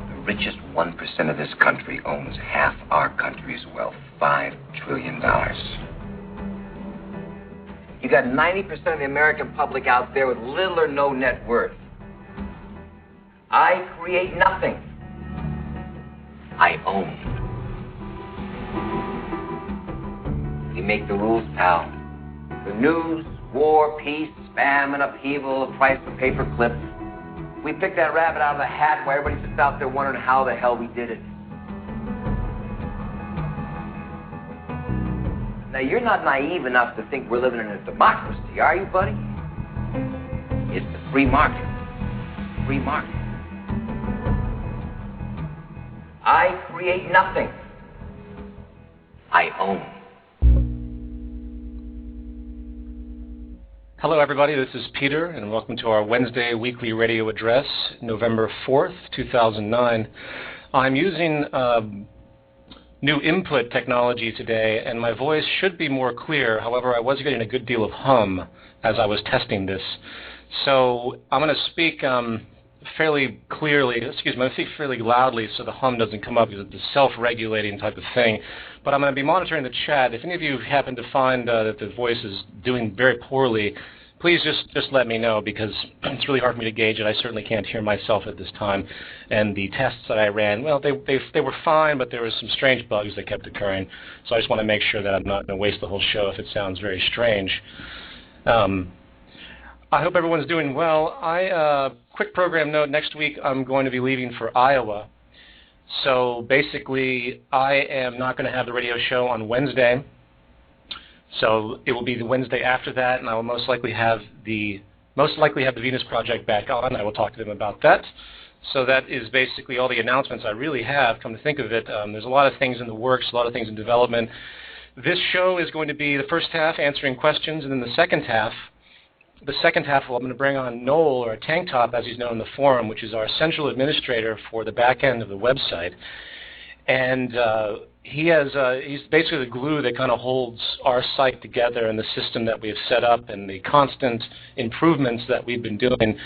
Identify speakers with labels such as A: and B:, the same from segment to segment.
A: The richest 1% of this country owns half our country's wealth, $5 trillion. You got 90% of the American public out there with little or no net worth. I create nothing. I own. We make the rules, pal. The news, war, peace, spam, and upheaval, the price of paper clips. We pick that rabbit out of the hat while everybody sits out there wondering how the hell we did it. Now, you're not naive enough to think we're living in a democracy, are you, buddy? It's the free market. Free market. I create nothing. I own.
B: Hello, everybody. This is Peter, and welcome to our Wednesday weekly radio address, November 4th, 2009. I'm using new input technology today, and my voice should be more clear. However, I was getting a good deal of hum as I was testing this. So I'm going to speak fairly clearly, I'm going to speak fairly loudly so the hum doesn't come up, because it's a self-regulating type of thing. But I'm going to be monitoring the chat. If any of you happen to find that the voice is doing very poorly, please just let me know, because it's really hard for me to gauge it. I certainly can't hear myself at this time. And the tests that I ran, well, they were fine, but there were some strange bugs that kept occurring. So I just want to make sure that I'm not going to waste the whole show if it sounds very strange. I hope everyone's doing well. Quick program note, next week I'm going to be leaving for Iowa. So basically, I am not going to have the radio show on Wednesday. So it will be the Wednesday after that, and I will most likely have the Venus Project back on. I will talk to them about that. So that is basically all the announcements I really have, come to think of it. There's a lot of things in the works, a lot of things in development. This show is going to be the first half answering questions, and then the second half, I'm going to bring on Noel, or Tank Top as he's known in the forum, which is our central administrator for the back end of the website. And he's basically the glue that kind of holds our site together and the system that we have set up and the constant improvements that we've been doing.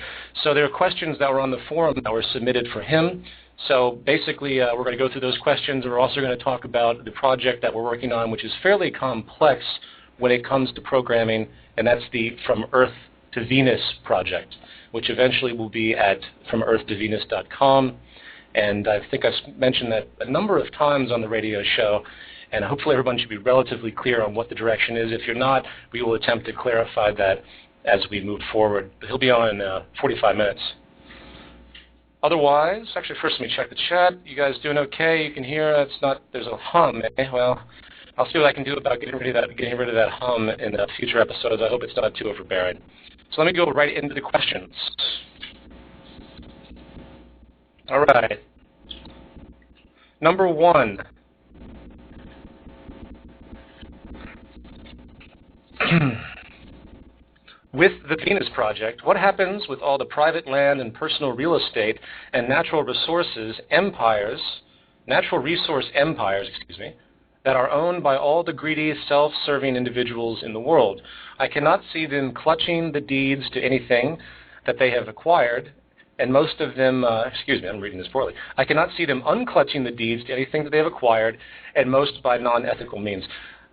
B: So there are questions that were on the forum that were submitted for him. So basically, we're going to go through those questions, and we're also going to talk about the project that we're working on, which is fairly complex when it comes to programming, and that's the From Earth to Venus project, which eventually will be at FromEarthToVenus.com. And I think I've mentioned that a number of times on the radio show, and hopefully everyone should be relatively clear on what the direction is. If you're not, we will attempt to clarify that as we move forward. He'll be on in 45 minutes. Otherwise, actually, first let me check the chat. You guys doing okay? You can hear there's a hum, eh? Well, I'll see what I can do about getting rid of that hum in future episodes. I hope it's not too overbearing. So let me go right into the questions. All right. Number one. With the Venus Project, what happens with all the private land and personal real estate and natural resource empires, that are owned by all the greedy, self-serving individuals in the world? I cannot see them clutching the deeds to anything that they have acquired, and most of them, I'm reading this poorly. I cannot see them unclutching the deeds to anything that they have acquired, and most by non-ethical means.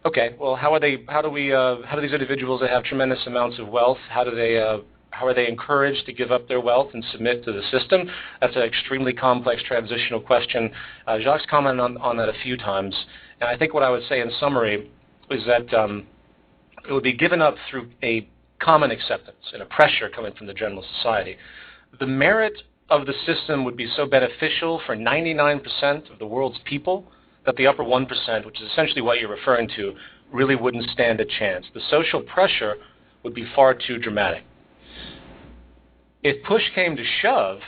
B: Okay, well, how do these individuals that have tremendous amounts of wealth, how are they encouraged to give up their wealth and submit to the system? That's an extremely complex transitional question. Jacques commented on that a few times. And I think what I would say in summary is that it would be given up through a common acceptance and a pressure coming from the general society. The merit of the system would be so beneficial for 99% of the world's people that the upper 1%, which is essentially what you're referring to, really wouldn't stand a chance. The social pressure would be far too dramatic. If push came to shove,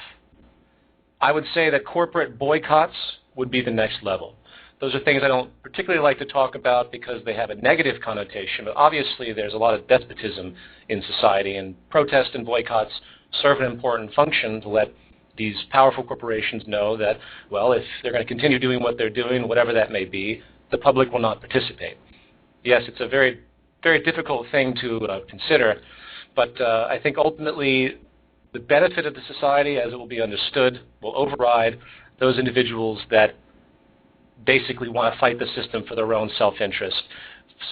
B: I would say that corporate boycotts would be the next level. Those are things I don't particularly like to talk about because they have a negative connotation, but obviously there's a lot of despotism in society, and protests and boycotts serve an important function to let these powerful corporations know that, well, if they're going to continue doing what they're doing, whatever that may be, the public will not participate. Yes, it's a very very difficult thing to consider. But I think ultimately the benefit of the society, as it will be understood, will override those individuals that basically want to fight the system for their own self-interest.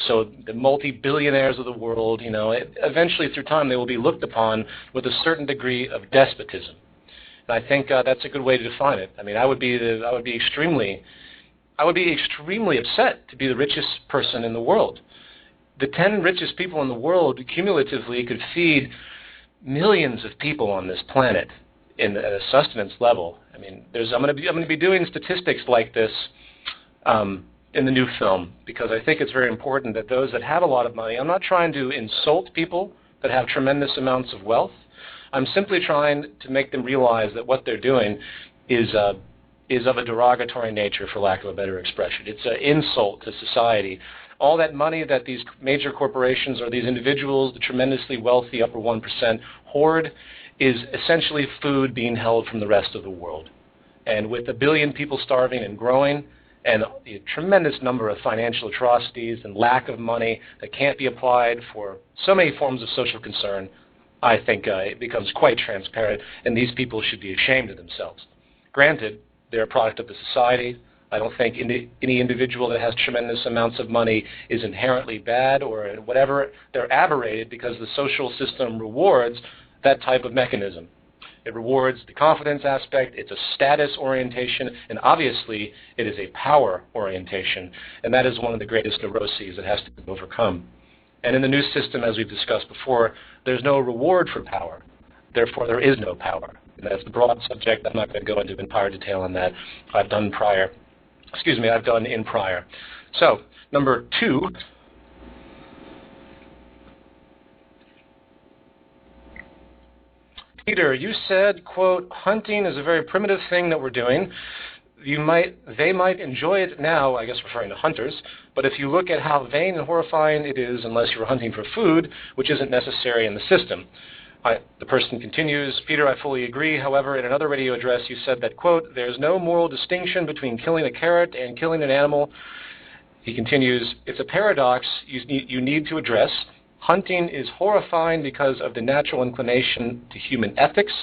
B: So the multi-billionaires of the world, eventually through time they will be looked upon with a certain degree of despotism. And I think that's a good way to define it. I mean, I would be extremely upset to be the richest person in the world. The 10 richest people in the world cumulatively could feed millions of people on this planet at a sustenance level. I mean, I'm going to be doing statistics like this in the new film, because I think it's very important that those that have a lot of money, I'm not trying to insult people that have tremendous amounts of wealth. I'm simply trying to make them realize that what they're doing is of a derogatory nature, for lack of a better expression. It's an insult to society. All that money that these major corporations or these individuals, the tremendously wealthy upper 1%, hoard is essentially food being held from the rest of the world. And with 1 billion people starving and growing, and a tremendous number of financial atrocities and lack of money that can't be applied for so many forms of social concern, I think it becomes quite transparent, and these people should be ashamed of themselves. Granted, they're a product of the society. I don't think any individual that has tremendous amounts of money is inherently bad or whatever. They're aberrated because the social system rewards that type of mechanism. It rewards the confidence aspect. It's a status orientation, and obviously it is a power orientation, and that is one of the greatest neuroses that has to be overcome. And in the new system, as we've discussed before, there's no reward for power. Therefore, there is no power. And that's the broad subject. I'm not going to go into entire detail on that. I've done in prior. So, number 2. Peter, you said, quote, hunting is a very primitive thing that we're doing. They might enjoy it now, I guess referring to hunters, but if you look at how vain and horrifying it is unless you're hunting for food, which isn't necessary in the system. The person continues, Peter, I fully agree. However, in another radio address you said that, quote, there's no moral distinction between killing a carrot and killing an animal. He continues, it's a paradox you need to address. Hunting is horrifying because of the natural inclination to human ethics,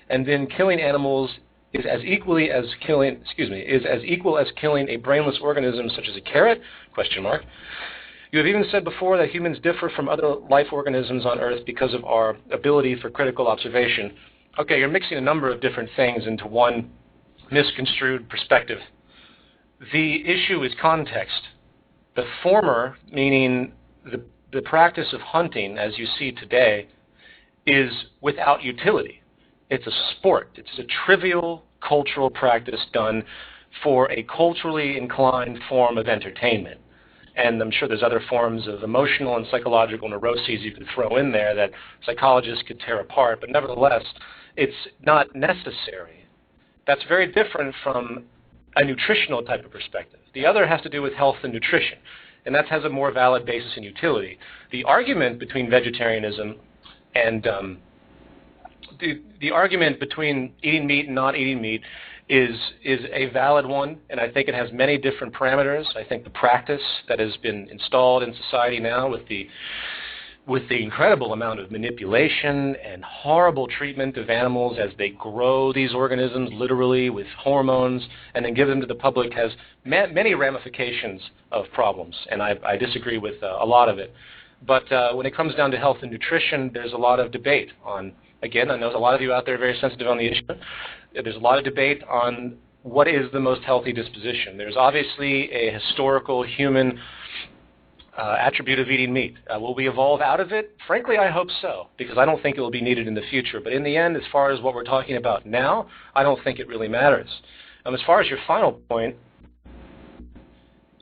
B: and then killing animals is as equal as killing a brainless organism such as a carrot? ? You have even said before that humans differ from other life organisms on Earth because of our ability for critical observation. Okay, you're mixing a number of different things into one misconstrued perspective. The issue is context. The former, meaning the practice of hunting, as you see today, is without utility. It's a sport. It's a trivial cultural practice done for a culturally inclined form of entertainment. And I'm sure there's other forms of emotional and psychological neuroses you could throw in there that psychologists could tear apart, but nevertheless, it's not necessary. That's very different from a nutritional type of perspective. The other has to do with health and nutrition, and that has a more valid basis in utility. The argument between vegetarianism and the argument between eating meat and not eating meat is a valid one, and I think it has many different parameters. I think the practice that has been installed in society now with the incredible amount of manipulation and horrible treatment of animals as they grow these organisms literally with hormones and then give them to the public has many ramifications of problems, and I disagree with a lot of it. But when it comes down to health and nutrition, there's a lot of debate on, again, I know a lot of you out there are very sensitive on the issue. There's a lot of debate on what is the most healthy disposition. There's obviously a historical human attribute of eating meat. Will we evolve out of it? Frankly, I hope so, because I don't think it will be needed in the future. But in the end, as far as what we're talking about now, I don't think it really matters. As far as your final point,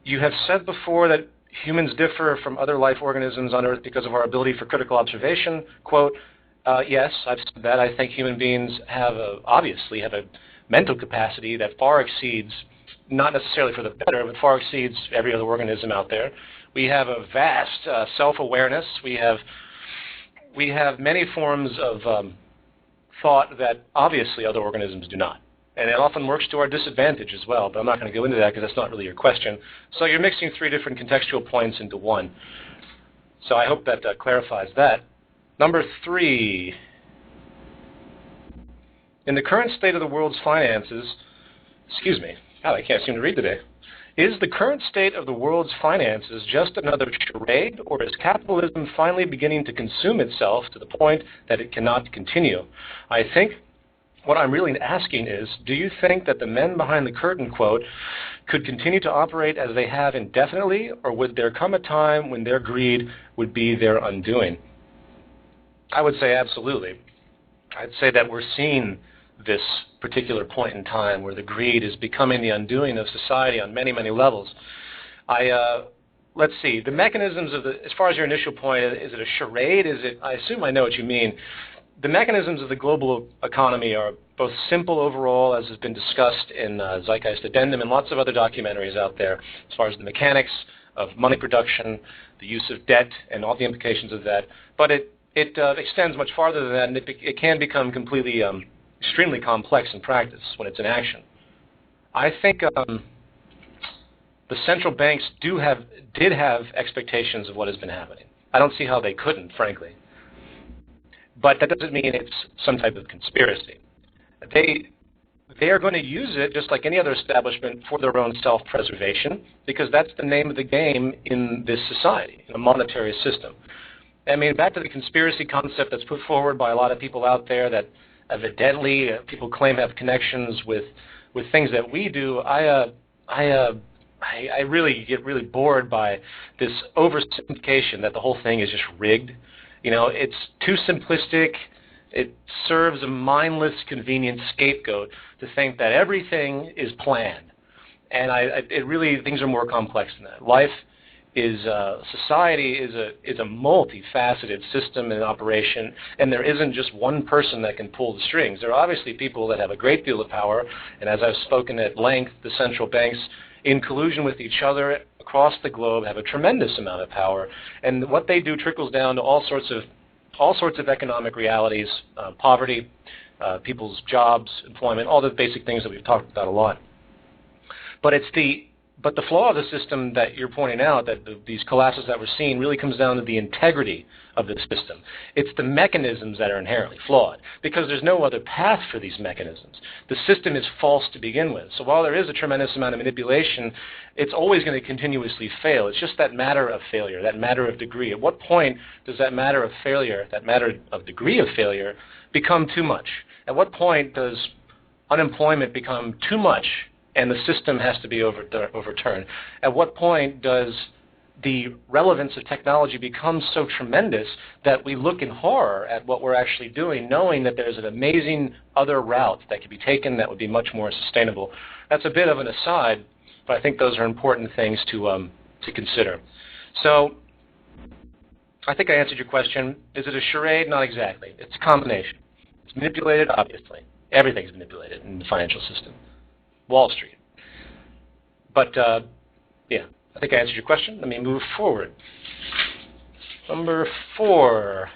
B: you have said before that humans differ from other life organisms on Earth because of our ability for critical observation. Quote, yes, I've said that. I think human beings obviously have a mental capacity that far exceeds, not necessarily for the better, but far exceeds every other organism out there. We have a vast self-awareness. We have many forms of thought that obviously other organisms do not. And it often works to our disadvantage as well, but I'm not going to go into that because that's not really your question. So you're mixing three different contextual points into one. So I hope that clarifies that. Number 3. In the current state of the world's finances, God, I can't seem to read today. Is the current state of the world's finances just another charade, or is capitalism finally beginning to consume itself to the point that it cannot continue? I think what I'm really asking is, do you think that the men behind the curtain, quote, could continue to operate as they have indefinitely, or would there come a time when their greed would be their undoing? I would say absolutely. I'd say that we're seeing this particular point in time where the greed is becoming the undoing of society on many, many levels. Let's see, the mechanisms of as far as your initial point, is it a charade? I assume I know what you mean. The mechanisms of the global economy are both simple overall, as has been discussed in Zeitgeist Addendum and lots of other documentaries out there, as far as the mechanics of money production, the use of debt, and all the implications of that. But it extends much farther than that, and it can become completely extremely complex in practice when it's in action. I think the central banks did have expectations of what has been happening. I don't see how they couldn't, frankly. But that doesn't mean it's some type of conspiracy. They are going to use it, just like any other establishment, for their own self-preservation, because that's the name of the game in this society, in a monetary system. I mean, back to the conspiracy concept that's put forward by a lot of people out there that evidently people claim have connections with things that we do. I really get really bored by this oversimplification that the whole thing is just rigged. You know, it's too simplistic. It serves a mindless, convenient scapegoat to think that everything is planned. And things are more complex than that. Life is, society is a multifaceted system in operation, and there isn't just one person that can pull the strings. There are obviously people that have a great deal of power, and as I've spoken at length, the central banks, in collusion with each other across the globe, have a tremendous amount of power, and what they do trickles down to all sorts of economic realities, poverty, people's jobs, employment, all the basic things that we've talked about a lot. But the flaw of the system that you're pointing out, that these collapses that we're seeing, really comes down to the integrity of the system. It's the mechanisms that are inherently flawed, because there's no other path for these mechanisms. The system is false to begin with. So while there is a tremendous amount of manipulation, it's always going to continuously fail. It's just that matter of failure, that matter of degree. At what point does that matter of failure, that matter of degree of failure, become too much? At what point does unemployment become too much and the system has to be overturned? At what point does the relevance of technology become so tremendous that we look in horror at what we're actually doing, knowing that there's an amazing other route that could be taken that would be much more sustainable? That's a bit of an aside, but I think those are important things to consider. So I think I answered your question. Is it a charade? Not exactly. It's a combination. It's manipulated, obviously. Everything's manipulated in the financial system. Wall Street. But, yeah, I think I answered your question. Let me move forward. Number 4.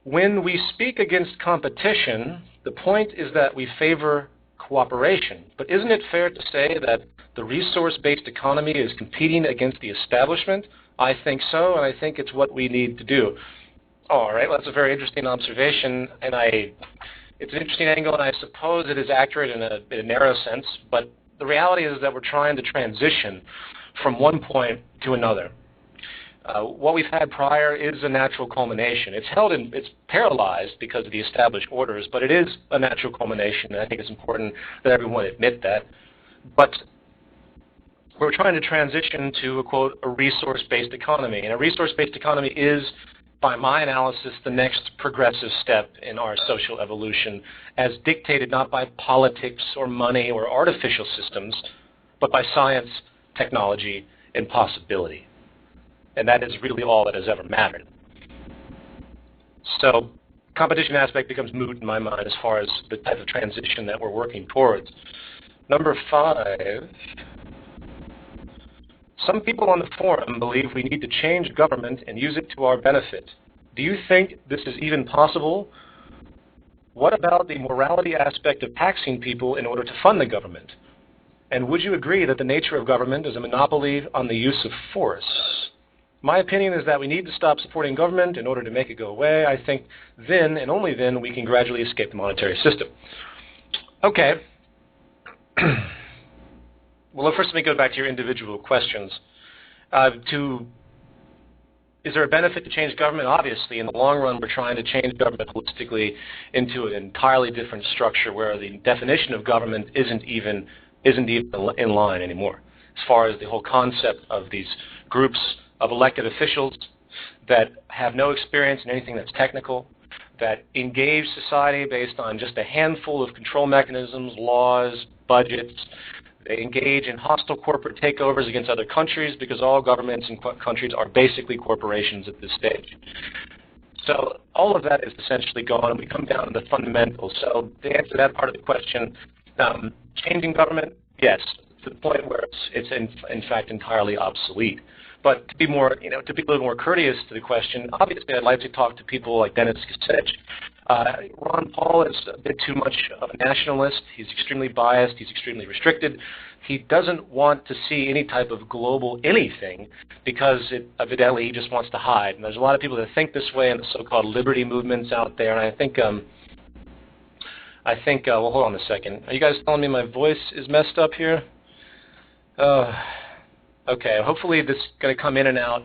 B: When we speak against competition, the point is that we favor cooperation. But isn't it fair to say that the resource-based economy is competing against the establishment? I think so, and I think it's what we need to do. All right, well, that's a very interesting observation, and it's an interesting angle, and I suppose it is accurate in a narrow sense, but the reality is that we're trying to transition from one point to another. What we've had prior is a natural culmination. It's paralyzed because of the established orders, but it is a natural culmination, and I think it's important that everyone admit that. But we're trying to transition to, quote, a resource-based economy, and a resource-based economy is, by my analysis, the next progressive step in our social evolution, as dictated not by politics or money or artificial systems, but by science, technology, and possibility. And that is really all that has ever mattered. So competition aspect becomes moot in my mind as far as the type of transition that we're working towards. Number 5. Some people on the forum believe we need to change government and use it to our benefit. Do you think this is even possible what about the morality aspect of taxing people in order to fund the government? And would you agree that the nature of government is a monopoly on the use of force? My opinion is that we need to stop supporting government in order to make it go away. I think then, and only then, we can gradually escape the monetary system. Okay. Well, first let me go back to your individual questions. Is there a benefit to change government? Obviously, in the long run, we're trying to change government holistically into an entirely different structure where the definition of government isn't even in line anymore, as far as the whole concept of these groups of elected officials that have no experience in anything that's technical, that engage society based on just a handful of control mechanisms, laws, budgets. They engage in hostile corporate takeovers against other countries because all governments and countries are basically corporations at this stage. So all of that is essentially gone, and we come down to the fundamentals. So to answer that part of the question, changing government, yes, to the point where it's in fact entirely obsolete. But to be more, to be a little more courteous to the question, obviously I'd like to talk to people like Dennis Kucinich. Ron Paul is a bit too much of a nationalist. He's extremely biased. He's extremely restricted. He doesn't want to see any type of global anything because evidently he just wants to hide. And there's a lot of people that think this way in the so-called liberty movements out there. And I think, well, hold on a second. Are you guys telling me my voice is messed up here? Okay, hopefully this is going to come in and out.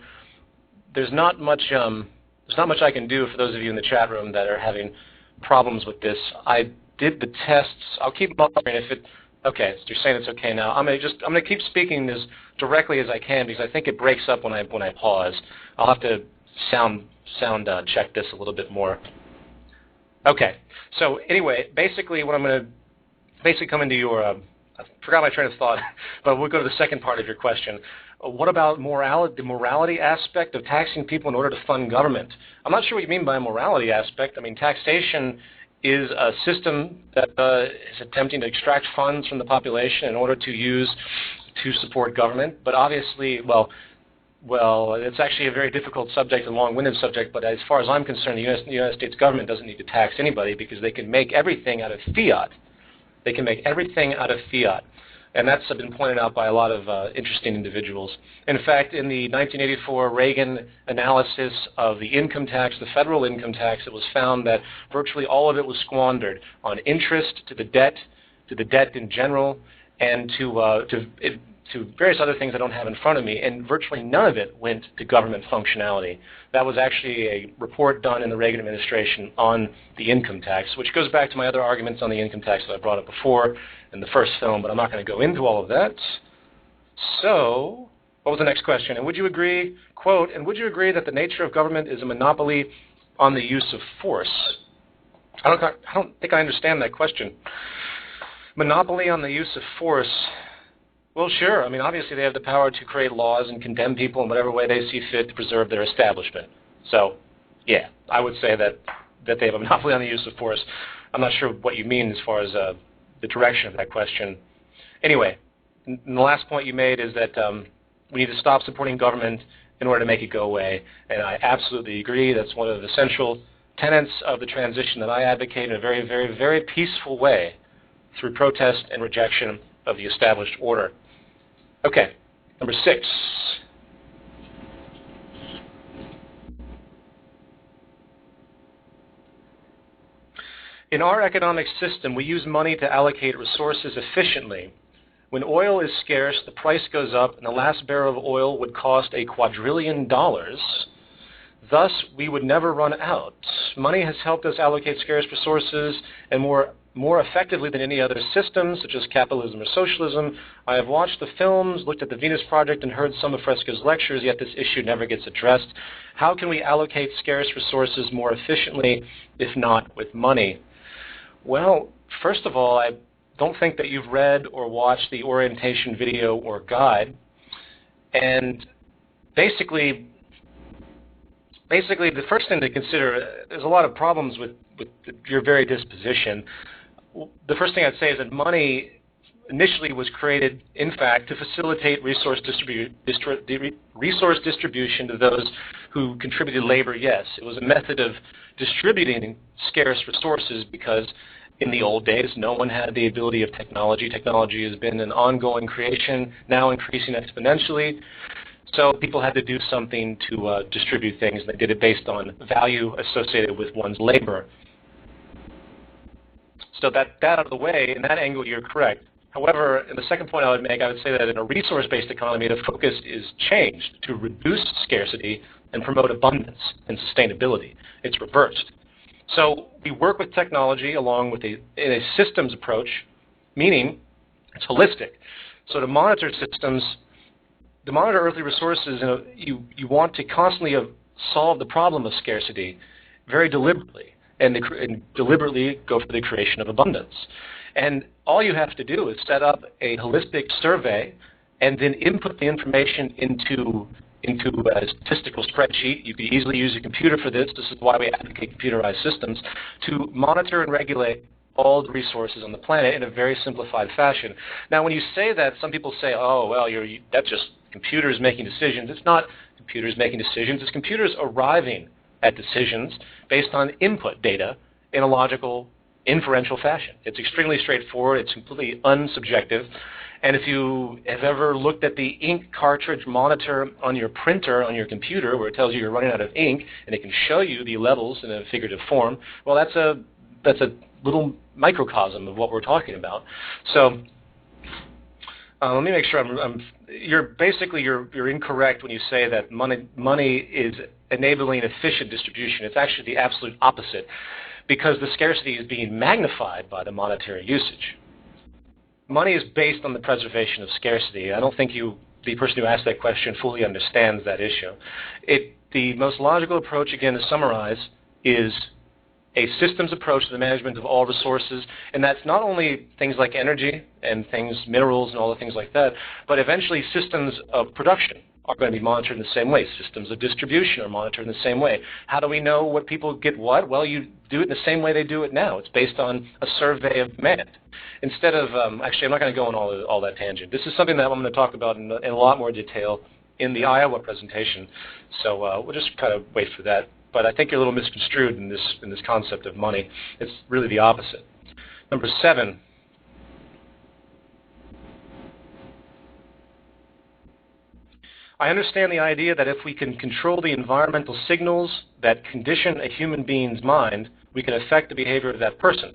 B: There's not much I can do for those of you in the chat room that are having problems with this. I did the tests. I'll keep them up, and if it, okay, so you're saying it's okay now. I'm going to keep speaking as directly as I can because I think it breaks up when I pause. I'll have to sound check this a little bit more. Okay, so anyway, basically what I'm going to come into your I forgot my train of thought, but we'll go to the second part of your question. What about the morality aspect of taxing people in order to fund government? I'm not sure what you mean by a morality aspect. I mean, taxation is a system that is attempting to extract funds from the population in order to use to support government. But obviously, well, it's actually a very difficult subject, a long-winded subject, but as far as I'm concerned, the United States government doesn't need to tax anybody because they can make everything out of fiat. They can make everything out of fiat. And that's been pointed out by a lot of interesting individuals. In fact, in the 1984 Reagan analysis of the income tax, the federal income tax, it was found that virtually all of it was squandered on interest to the debt in general, and to various other things I don't have in front of me, and virtually none of it went to government functionality. That was actually a report done in the Reagan administration on the income tax, which goes back to my other arguments on the income tax that I brought up before in the first film, but I'm not going to go into all of that. So, what was the next question? And would you agree, quote, and would you agree that the nature of government is a monopoly on the use of force? I don't think I understand that question. Monopoly on the use of force. Well, sure. I mean, obviously they have the power to create laws and condemn people in whatever way they see fit to preserve their establishment. So, yeah, I would say that they have a monopoly on the use of force. I'm not sure what you mean as far as the direction of that question. Anyway, and the last point you made is that we need to stop supporting government in order to make it go away. And I absolutely agree. That's one of the central tenets of the transition that I advocate in a very, very, very peaceful way through protest and rejection of the established order. Okay, number 6. In our economic system, we use money to allocate resources efficiently. When oil is scarce, the price goes up, and the last barrel of oil would cost $1 quadrillion. Thus, we would never run out. Money has helped us allocate scarce resources and more effectively than any other system, such as capitalism or socialism. I have watched the films, looked at the Venus Project, and heard some of Fresco's lectures, yet this issue never gets addressed. How can we allocate scarce resources more efficiently, if not with money? Well, first of all, I don't think that you've read or watched the orientation video or guide. And basically, the first thing to consider, there's a lot of problems with your very disposition. The first thing I'd say is that money initially was created, in fact, to facilitate resource distribution to those who contributed labor, yes. It was a method of distributing scarce resources because in the old days, no one had the ability of technology. Technology has been an ongoing creation, now increasing exponentially. So people had to do something to distribute things. They did it based on value associated with one's labor. So that out of the way, in that angle, you're correct. However, in the second point I would make, I would say that in a resource-based economy, the focus is changed to reduce scarcity and promote abundance and sustainability. It's reversed. So we work with technology along with in a systems approach, meaning it's holistic. So to monitor systems, to monitor earthly resources, you want to constantly solve the problem of scarcity very deliberately, and deliberately go for the creation of abundance. And all you have to do is set up a holistic survey and then input the information into a statistical spreadsheet. You could easily use a computer for this. This is why we advocate computerized systems, to monitor and regulate all the resources on the planet in a very simplified fashion. Now, when you say that, some people say, oh, well, that's just computers making decisions. It's not computers making decisions. It's computers arriving at decisions based on input data in a logical, inferential fashion. It's extremely straightforward. It's completely unsubjective. And if you have ever looked at the ink cartridge monitor on your printer, on your computer, where it tells you you're running out of ink, and it can show you the levels in a figurative form, well, that's a little microcosm of what we're talking about. So let me make sure you're incorrect when you say that money is enabling efficient distribution. It's actually the absolute opposite, because the scarcity is being magnified by the monetary usage. Money is based on the preservation of scarcity. I don't think the person who asked that question fully understands that issue. The most logical approach, again, to summarize, is a systems approach to the management of all resources, and that's not only things like energy and minerals and all the things like that, but eventually systems of production are going to be monitored in the same way. Systems of distribution are monitored in the same way. How do we know what people get what? Well, you do it in the same way they do it now. It's based on a survey of demand. Instead of, actually, I'm not going to go on all that tangent. This is something that I'm going to talk about in a lot more detail in the Iowa presentation. So we'll just kind of wait for that. But I think you're a little misconstrued in this concept of money. It's really the opposite. Number 7. I understand the idea that if we can control the environmental signals that condition a human being's mind, we can affect the behavior of that person.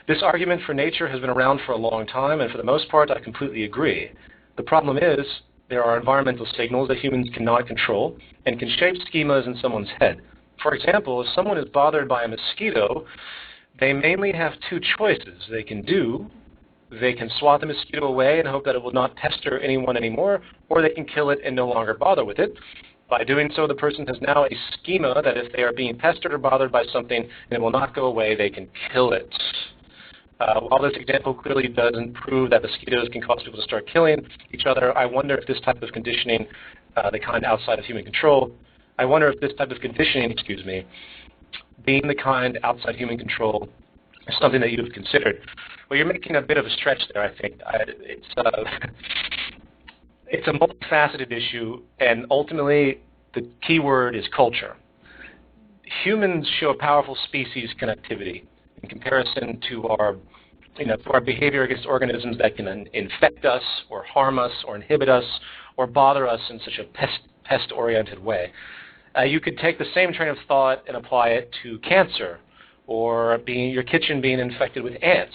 B: This argument for nature has been around for a long time, and for the most part, I completely agree. The problem is there are environmental signals that humans cannot control and can shape schemas in someone's head. For example, if someone is bothered by a mosquito, they mainly have two choices. They can swat the mosquito away and hope that it will not pester anyone anymore, or they can kill it and no longer bother with it. By doing so, the person has now a schema that if they are being pestered or bothered by something and it will not go away, they can kill it. While this example clearly doesn't prove that mosquitoes can cause people to start killing each other, I wonder if this type of conditioning, the kind outside of human control, being the kind outside human control, is something that you've considered. Well, you're making a bit of a stretch there, I think. It's a multifaceted issue, and ultimately the key word is culture. Humans show a powerful species connectivity in comparison to our behavior against organisms that can infect us or harm us or inhibit us or bother us in such a pest-oriented way. You could take the same train of thought and apply it to cancer or your kitchen being infected with ants.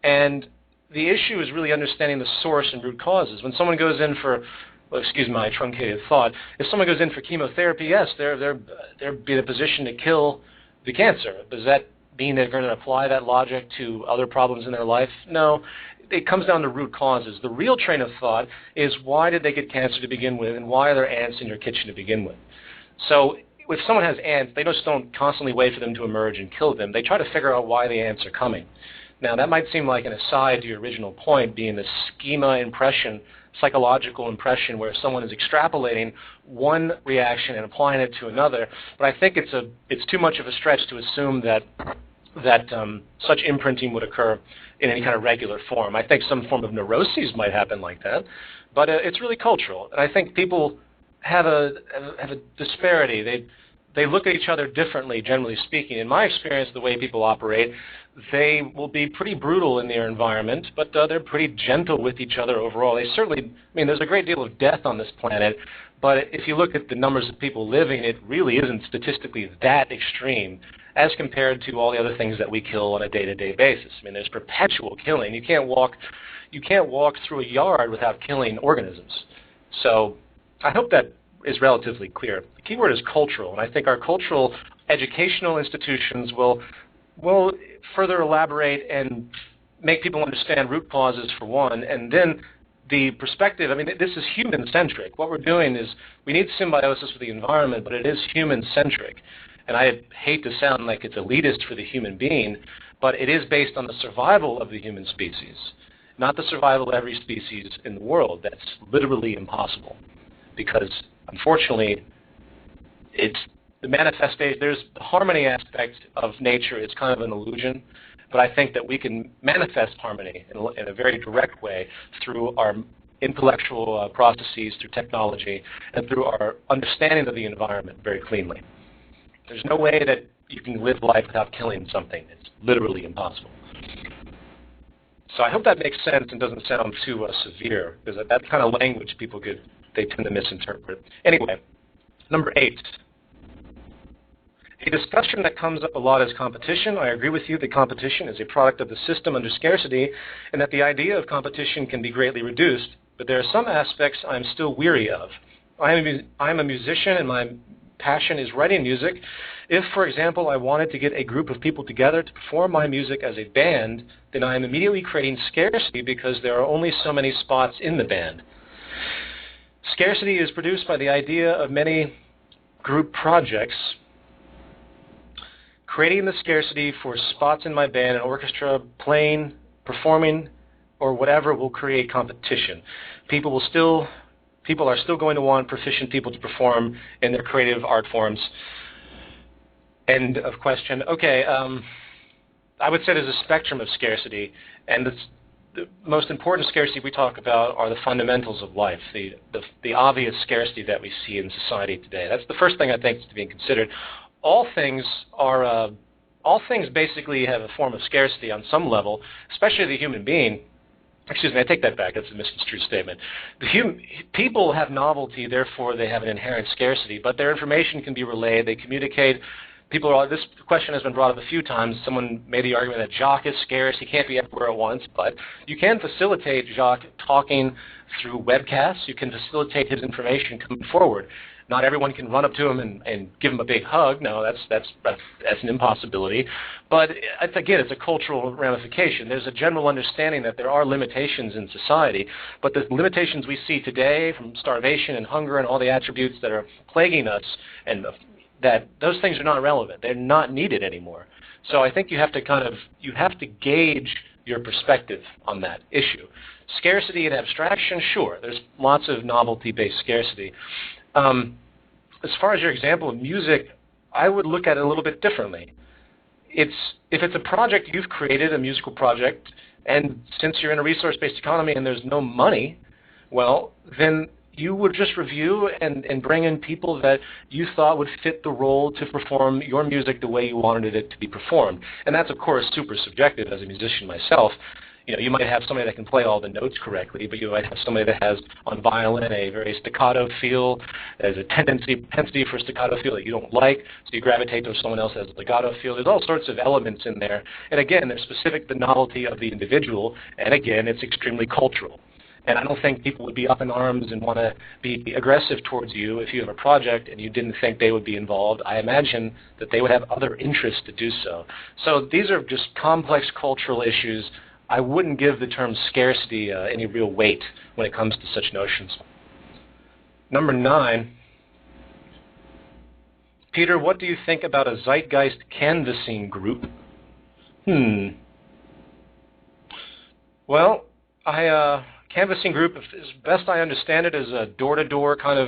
B: And the issue is really understanding the source and root causes. When someone goes in for, excuse my truncated thought, if someone goes in for chemotherapy, yes, they're be in a position to kill the cancer. Does that mean they're going to apply that logic to other problems in their life? No. It comes down to root causes. The real train of thought is, why did they get cancer to begin with, and why are there ants in your kitchen to begin with? So if someone has ants, they just don't constantly wait for them to emerge and kill them. They try to figure out why the ants are coming. Now, that might seem like an aside to your original point, being the schema impression, psychological impression, where someone is extrapolating one reaction and applying it to another. But I think it's too much of a stretch to assume that such imprinting would occur in any kind of regular form. I think some form of neuroses might happen like that, but it's really cultural. And I think people have a disparity. They look at each other differently, generally speaking. In my experience, the way people operate, they will be pretty brutal in their environment, but they're pretty gentle with each other overall. They certainly, I mean, there's a great deal of death on this planet, but if you look at the numbers of people living, it really isn't statistically that extreme as compared to all the other things that we kill on a day-to-day basis. I mean, there's perpetual killing. You can't walk through a yard without killing organisms. So I hope that is relatively clear. The key word is cultural, and I think our cultural educational institutions will further elaborate and make people understand root causes for one, and then the perspective, I mean, this is human-centric. What we're doing is we need symbiosis with the environment, but it is human-centric. And I hate to sound like it's elitist for the human being, but it is based on the survival of the human species, not the survival of every species in the world. That's literally impossible because, unfortunately, it's the manifestation. There's the harmony aspect of nature. It's kind of an illusion, but I think that we can manifest harmony in a very direct way through our intellectual processes, through technology, and through our understanding of the environment very cleanly. There's no way that you can live life without killing something. It's literally impossible. So I hope that makes sense and doesn't sound too severe, because that kind of language they tend to misinterpret. Anyway, number 8. A discussion that comes up a lot is competition. I agree with you that competition is a product of the system under scarcity, and that the idea of competition can be greatly reduced, but there are some aspects I'm still weary of. I'm a musician, and my passion is writing music. If, for example, I wanted to get a group of people together to perform my music as a band, then I am immediately creating scarcity because there are only so many spots in the band. Scarcity is produced by the idea of many group projects. Creating the scarcity for spots in my band, an orchestra, playing, performing, or whatever will create competition. People are still going to want proficient people to perform in their creative art forms. End of question. Okay, I would say there's a spectrum of scarcity, and the most important scarcity we talk about are the fundamentals of life, the obvious scarcity that we see in society today. That's the first thing I think is to be considered. All things basically have a form of scarcity on some level, especially the human being. Excuse me, I take that back. That's a misconstrued statement. People have novelty, therefore they have an inherent scarcity, but their information can be relayed. They communicate. This question has been brought up a few times. Someone made the argument that Jacques is scarce. He can't be everywhere at once, but you can facilitate Jacques talking through webcasts. You can facilitate his information coming forward. Not everyone can run up to him and give him a big hug. No, that's an impossibility. But it's a cultural ramification. There's a general understanding that there are limitations in society, but the limitations we see today, from starvation and hunger and all the attributes that are plaguing us, and that those things are not relevant. They're not needed anymore. So I think you have to gauge your perspective on that issue. Scarcity and abstraction, sure. There's lots of novelty-based scarcity. As far as your example of music, I would look at it a little bit differently. If it's a project you've created, a musical project, and since you're in a resource-based economy and there's no money, well, then you would just review and bring in people that you thought would fit the role to perform your music the way you wanted it to be performed. And that's, of course, super subjective as a musician myself. You might have somebody that can play all the notes correctly, but you might have somebody that has on violin a very staccato feel. There's a propensity for staccato feel that you don't like, so you gravitate to someone else that has a legato feel. There's all sorts of elements in there. And again, they're specific to the novelty of the individual, and again, it's extremely cultural. And I don't think people would be up in arms and want to be aggressive towards you if you have a project and you didn't think they would be involved. I imagine that they would have other interests to do so. So these are just complex cultural issues. I wouldn't give the term scarcity any real weight when it comes to such notions. Number 9. Peter, what do you think about a Zeitgeist canvassing group? Well, canvassing group, as best I understand it, is a door-to-door kind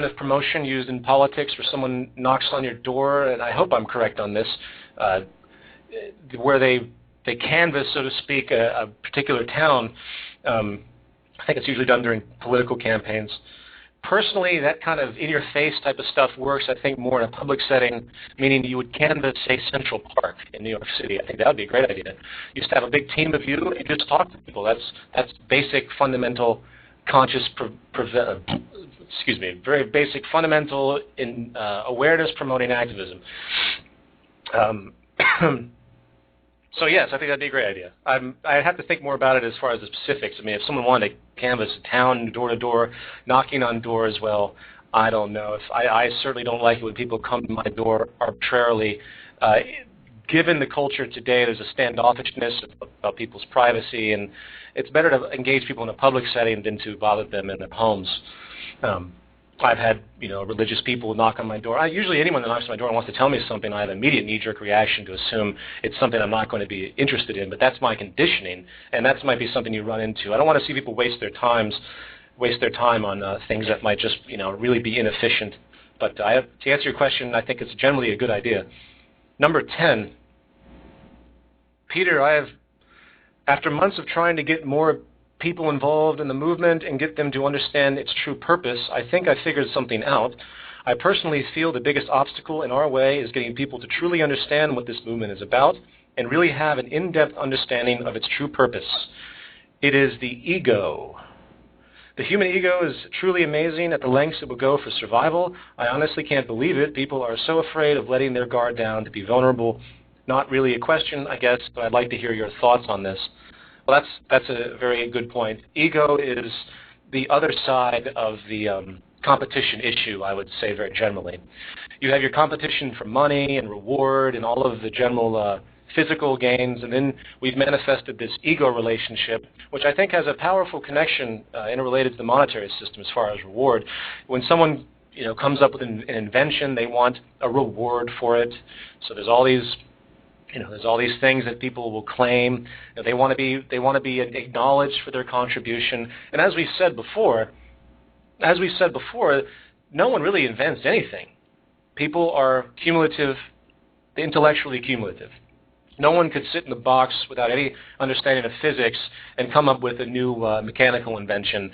B: of promotion used in politics where someone knocks on your door, and I hope I'm correct on this, where they canvass, so to speak, a particular town. I think it's usually done during political campaigns. Personally, that kind of in-your-face type of stuff works, I think, more in a public setting, meaning you would canvass, say, Central Park in New York City. I think that would be a great idea. You just have a big team of you, and you just talk to people. That's basic, fundamental, very basic, fundamental awareness-promoting activism. So yes, I think that'd be a great idea. I'd have to think more about it as far as the specifics. I mean, if someone wanted to canvass a town door to door, knocking on doors, well, I don't know. I certainly don't like it when people come to my door arbitrarily. Given the culture today, there's a standoffishness about people's privacy, and it's better to engage people in a public setting than to bother them in their homes. I've had, religious people knock on my door. Usually anyone that knocks on my door and wants to tell me something, I have an immediate knee-jerk reaction to assume it's something I'm not going to be interested in, but that's my conditioning, and that might be something you run into. I don't want to see people waste their time on things that might just, really be inefficient. But to answer your question, I think it's generally a good idea. Number 10, Peter, after months of trying to get more people involved in the movement and get them to understand its true purpose, I think I figured something out. I personally feel the biggest obstacle in our way is getting people to truly understand what this movement is about and really have an in-depth understanding of its true purpose. It is the ego. The human ego is truly amazing at the lengths it will go for survival. I honestly can't believe it. People are so afraid of letting their guard down to be vulnerable. Not really a question, I guess, but I'd like to hear your thoughts on this. Well, that's a very good point. Ego is the other side of the competition issue, I would say very generally. You have your competition for money and reward and all of the general physical gains, and then we've manifested this ego relationship, which I think has a powerful connection interrelated to the monetary system as far as reward. When someone comes up with an invention, they want a reward for it. So there's all these things that people will claim. They want to be acknowledged for their contribution. And as we said before, no one really invents anything. People are cumulative, intellectually cumulative. No one could sit in the box without any understanding of physics and come up with a new mechanical invention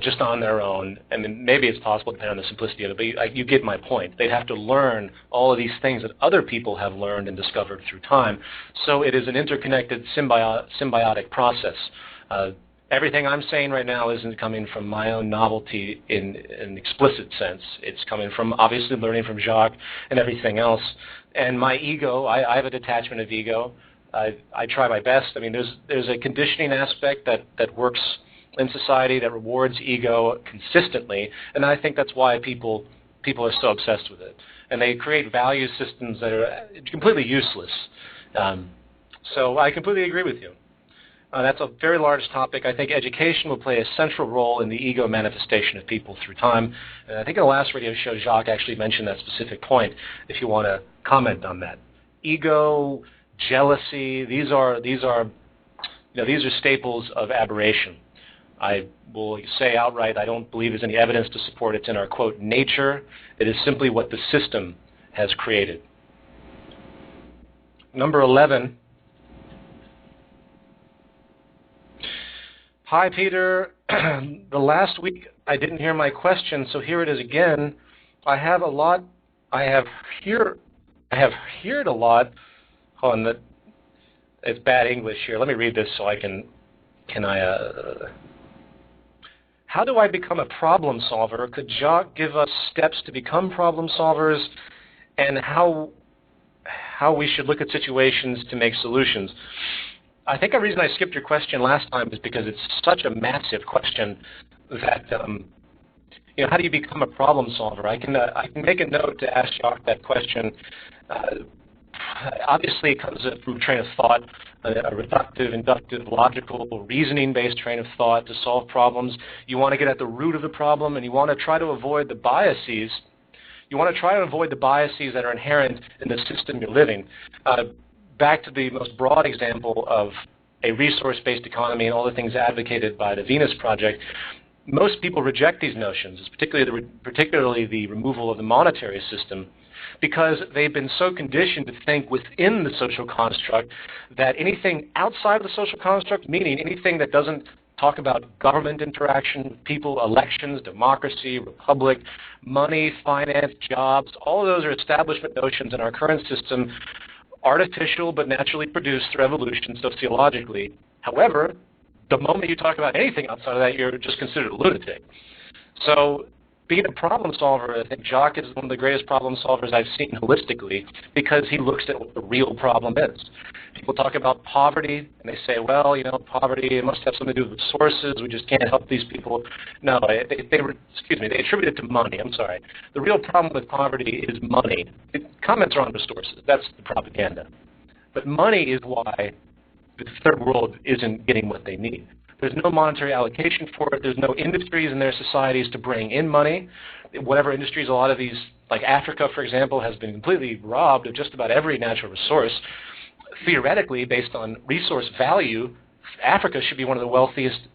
B: just on their own. I mean, maybe it's possible depending on the simplicity of it, but you get my point. They'd have to learn all of these things that other people have learned and discovered through time. So it is an interconnected symbiotic process. Everything I'm saying right now isn't coming from my own novelty in an explicit sense. It's coming from obviously learning from Jacques and everything else. And my ego, I have a detachment of ego. I try my best. I mean, there's a conditioning aspect that works in society that rewards ego consistently, and I think that's why people are so obsessed with it. And they create value systems that are completely useless. So I completely agree with you. That's a very large topic. I think education will play a central role in the ego manifestation of people through time. And I think in the last radio show, Jacques actually mentioned that specific point, if you want to comment on that. Ego, jealousy, these are staples of aberration. I will say outright, I don't believe there's any evidence to support it's in our, quote, nature. It is simply what the system has created. Number 11. Hi, Peter. The last week I didn't hear my question, so here it is again. I have heard a lot. Hold on, it's bad English here. Let me read this so I can how do I become a problem solver? Could Jacques give us steps to become problem solvers, and how we should look at situations to make solutions? I think the reason I skipped your question last time is because it's such a massive question that, how do you become a problem solver? I can make a note to ask Jacques that question. Obviously, it comes from a train of thought, a reductive, inductive, logical, reasoning-based train of thought to solve problems. You want to get at the root of the problem, and you want to try to avoid the biases. You want to try to avoid the biases that are inherent in the system you're living. Back to the most broad example of a resource-based economy and all the things advocated by the Venus Project, most people reject these notions, particularly the removal of the monetary system, because they've been so conditioned to think within the social construct that anything outside of the social construct, meaning anything that doesn't talk about government interaction, people, elections, democracy, republic, money, finance, jobs. All of those are establishment notions in our current system, artificial but naturally produced through evolution sociologically. However, the moment you talk about anything outside of that, you're just considered a lunatic. So being a problem solver, I think Jacques is one of the greatest problem solvers I've seen holistically because he looks at what the real problem is. People talk about poverty, and they say, well, poverty, it must have something to do with sources. We just can't help these people. No, they attribute it to money. I'm sorry. The real problem with poverty is money. Comments are on resources. That's the propaganda. But money is why the third world isn't getting what they need. There's no monetary allocation for it. There's no industries in their societies to bring in money. Whatever industries, a lot of these, like Africa, for example, has been completely robbed of just about every natural resource. Theoretically, based on resource value, Africa should be one of the wealthiest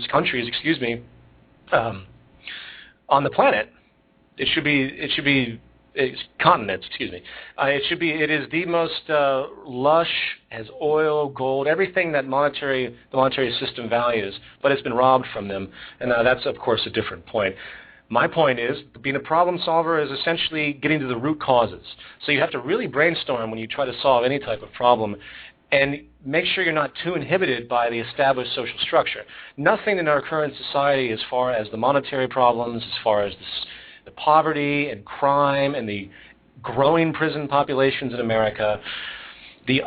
B: countries, on the planet. Continents, it is the most lush, has oil, gold, everything that the monetary system values, but it's been robbed from them, and that's, of course, a different point. My point is, being a problem solver is essentially getting to the root causes. So you have to really brainstorm when you try to solve any type of problem, and make sure you're not too inhibited by the established social structure. Nothing in our current society, as far as the monetary problems, as far as the poverty and crime and the growing prison populations in America, the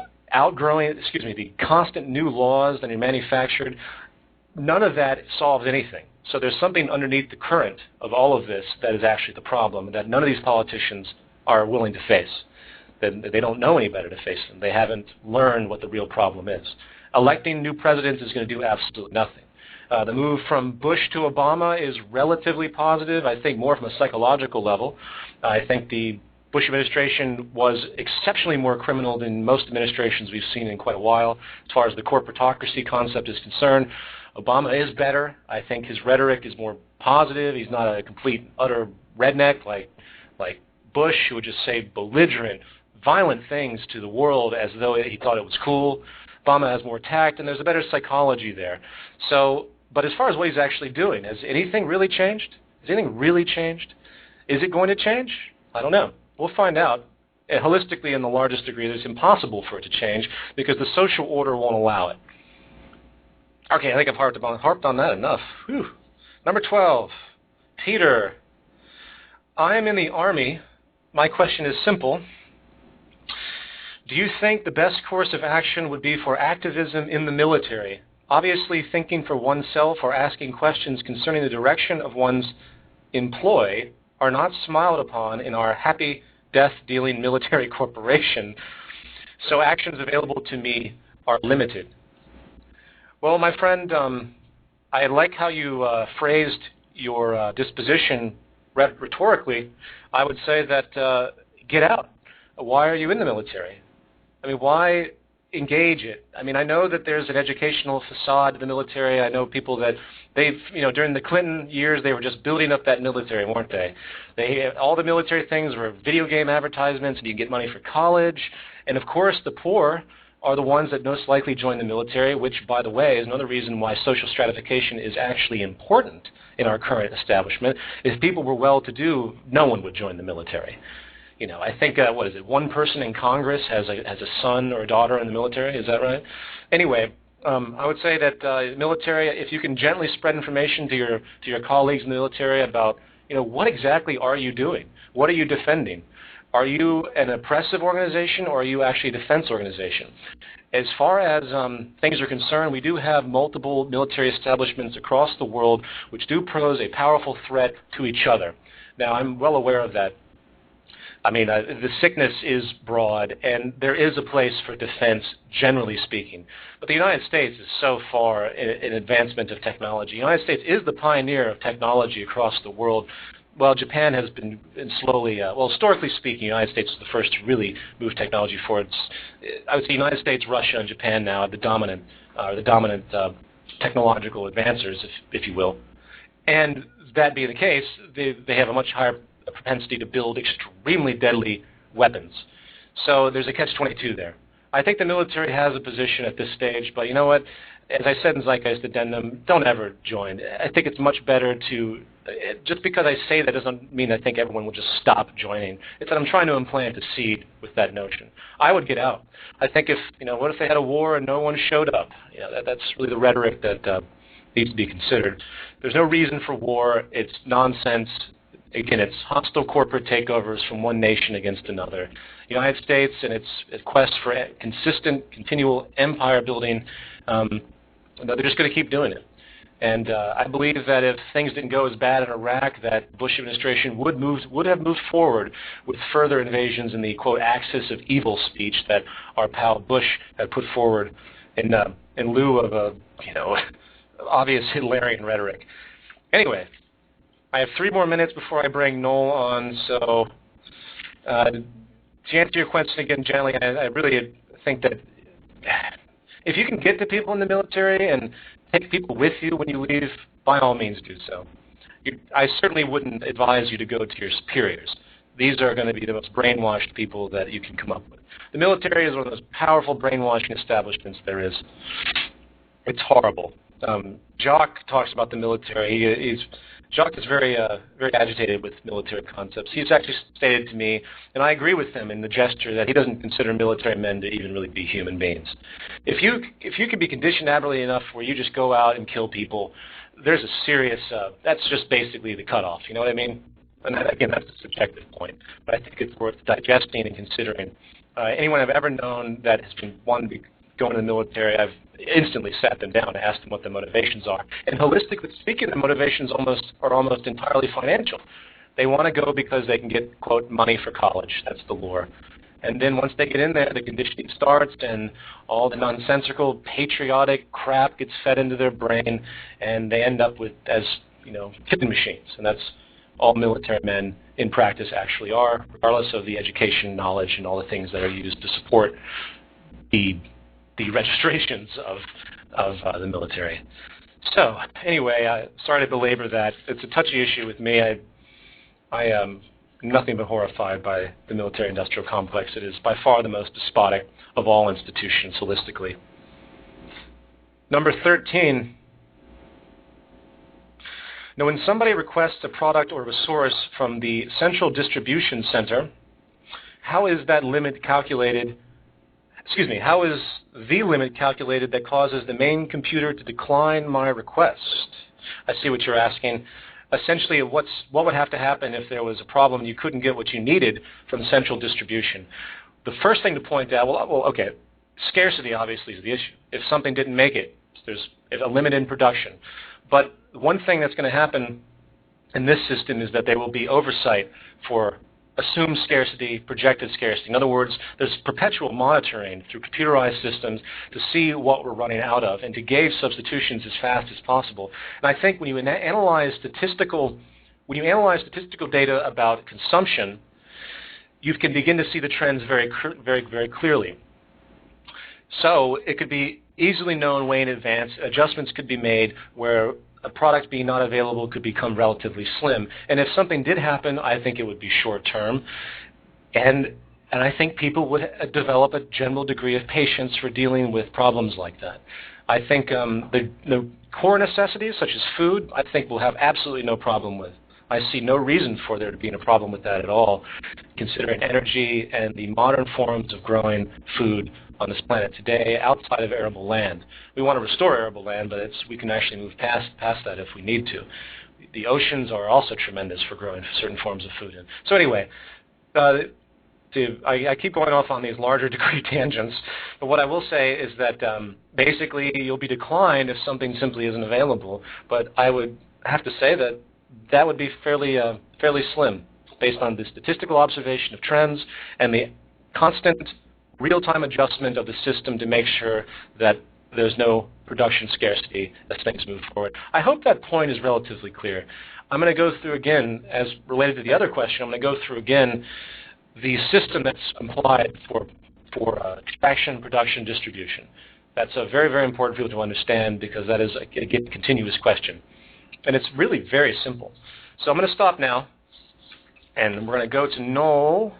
B: constant new laws that are manufactured, none of that solves anything. So there's something underneath the current of all of this that is actually the problem, that none of these politicians are willing to face. They don't know any better to face them. They haven't learned what the real problem is. Electing new presidents is going to do absolutely nothing. The move from Bush to Obama is relatively positive, I think more from a psychological level. I think the Bush administration was exceptionally more criminal than most administrations we've seen in quite a while as far as the corporatocracy concept is concerned. Obama is better. I think his rhetoric is more positive. He's not a complete, utter redneck like Bush, who would just say belligerent, violent things to the world as though he thought it was cool. Obama has more tact, and there's a better psychology there. But as far as what he's actually doing, has anything really changed? Has anything really changed? Is it going to change? I don't know. We'll find out. Holistically, in the largest degree, it's impossible for it to change because the social order won't allow it. Okay, I think I've harped on that enough. Whew. Number 12, Peter. I am in the Army. My question is simple. Do you think the best course of action would be for activism in the military? Obviously, thinking for oneself or asking questions concerning the direction of one's employ are not smiled upon in our happy, death-dealing military corporation, so actions available to me are limited. Well, my friend, I like how you phrased your disposition rhetorically. I would say that get out. Why are you in the military? I mean, why engage it? I mean, I know that there's an educational facade to the military. I know people that during the Clinton years, they were just building up that military, weren't they? All the military things were video game advertisements, and you can get money for college. And of course, the poor are the ones that most likely join the military, which, by the way, is another reason why social stratification is actually important in our current establishment. If people were well-to-do, no one would join the military. I think, one person in Congress has a son or a daughter in the military, is that right? Anyway, I would say that military, if you can gently spread information to your colleagues in the military about, what exactly are you doing? What are you defending? Are you an oppressive organization, or are you actually a defense organization? As far as things are concerned, we do have multiple military establishments across the world which do pose a powerful threat to each other. Now, I'm well aware of that. I mean, the sickness is broad, and there is a place for defense, generally speaking. But the United States is so far in advancement of technology. The United States is the pioneer of technology across the world. Well, Japan has been slowly, historically speaking, the United States was the first to really move technology forward. I would say United States, Russia, and Japan now are the dominant technological advancers, if you will. And that being the case, they have a much higher propensity to build extremely deadly weapons. So there's a catch-22 there. I think the military has a position at this stage, but you know what? As I said in Zeitgeist Addendum, don't ever join. I think it's much better to, just because I say that doesn't mean I think everyone will just stop joining. It's that I'm trying to implant a seed with that notion. I would get out. I think if, what if they had a war and no one showed up? That's really the rhetoric that needs to be considered. There's no reason for war. It's nonsense. Again, it's hostile corporate takeovers from one nation against another. The United States and its quest for consistent, continual empire building, they're just going to keep doing it. And I believe that if things didn't go as bad in Iraq, that Bush administration would have moved forward with further invasions in the, quote, axis of evil speech that our pal Bush had put forward in lieu of obvious Hitlerian rhetoric. Anyway, I have 3 more minutes before I bring Noel on, so to answer your question again gently, I really think that if you can get to people in the military and take people with you when you leave, by all means do so. I certainly wouldn't advise you to go to your superiors. These are going to be the most brainwashed people that you can come up with. The military is one of the most powerful brainwashing establishments there is. It's horrible. Jacques talks about the military. Jacques is very agitated with military concepts. He's actually stated to me, and I agree with him in the gesture, that he doesn't consider military men to even really be human beings. If you can be conditioned admirably enough where you just go out and kill people, there's a serious, that's just basically the cutoff, you know what I mean? And that, again, that's a subjective point, but I think it's worth digesting and considering. Anyone I've ever known that has been wanting to go into the military, I've instantly sat them down and asked them what their motivations are. And holistically speaking, the motivations are almost entirely financial. They want to go because they can get, quote, money for college. That's the lure. And then once they get in there, the conditioning starts, and all the nonsensical, patriotic crap gets fed into their brain, and they end up with, as killing machines. And that's all military men in practice actually are, regardless of the education, knowledge, and all the things that are used to support the registrations of the military. So anyway, sorry to belabor that. It's a touchy issue with me. I am nothing but horrified by the military-industrial complex. It is by far the most despotic of all institutions holistically. Number 13. Now, when somebody requests a product or a resource from the central distribution center, how is that limit calculated? How is the limit calculated that causes the main computer to decline my request? I see what you're asking. Essentially, what would have to happen if there was a problem and you couldn't get what you needed from central distribution? The first thing to point out, okay, scarcity obviously is the issue. If something didn't make it, there's a limit in production. But one thing that's going to happen in this system is that there will be oversight for assumed scarcity, projected scarcity. In other words, there's perpetual monitoring through computerized systems to see what we're running out of and to gauge substitutions as fast as possible. And I think when you analyze statistical data about consumption, you can begin to see the trends very, very clearly. So it could be easily known way in advance. Adjustments could be made where a product being not available could become relatively slim. And if something did happen, I think it would be short-term. And I think people would develop a general degree of patience for dealing with problems like that. I think the core necessities, such as food, I think we'll have absolutely no problem with. I see no reason for there to be a problem with that at all, considering energy and the modern forms of growing food on this planet today outside of arable land. We want to restore arable land, but we can actually move past that if we need to. The oceans are also tremendous for growing certain forms of food in. So anyway, I keep going off on these larger degree tangents, but what I will say is that basically you'll be declined if something simply isn't available, but I would have to say that would be fairly slim based on the statistical observation of trends and the constant real-time adjustment of the system to make sure that there's no production scarcity as things move forward. I hope that point is relatively clear. I'm going to go through again, as related to the other question, I'm going to go through again the system that's applied for extraction, production, distribution. That's a very, very important field to understand because that is a continuous question. And it's really very simple. So I'm going to stop now, and we're going to go to Noel.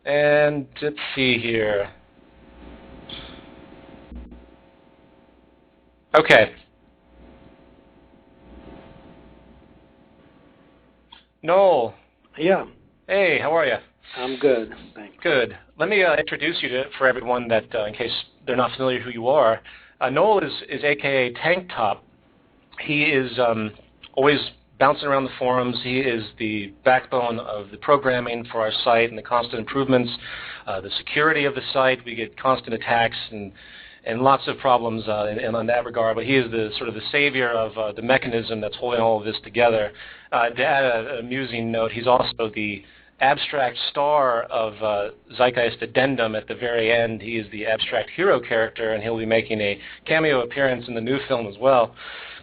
B: And let's see here. Okay. Noel.
C: Yeah.
B: Hey, how are you?
C: I'm good, thanks.
B: Good. Let me introduce you for everyone that, in case they're not familiar who you are. Noel is AKA Tank Top. He is always bouncing around the forums. He is the backbone of the programming for our site and the constant improvements, the security of the site. We get constant attacks and lots of problems in that regard, but he is the sort of the savior of the mechanism that's holding all of this together. To add an amusing note, he's also the abstract star of Zeitgeist Addendum at the very end. He is the abstract hero character, and he'll be making a cameo appearance in the new film as well.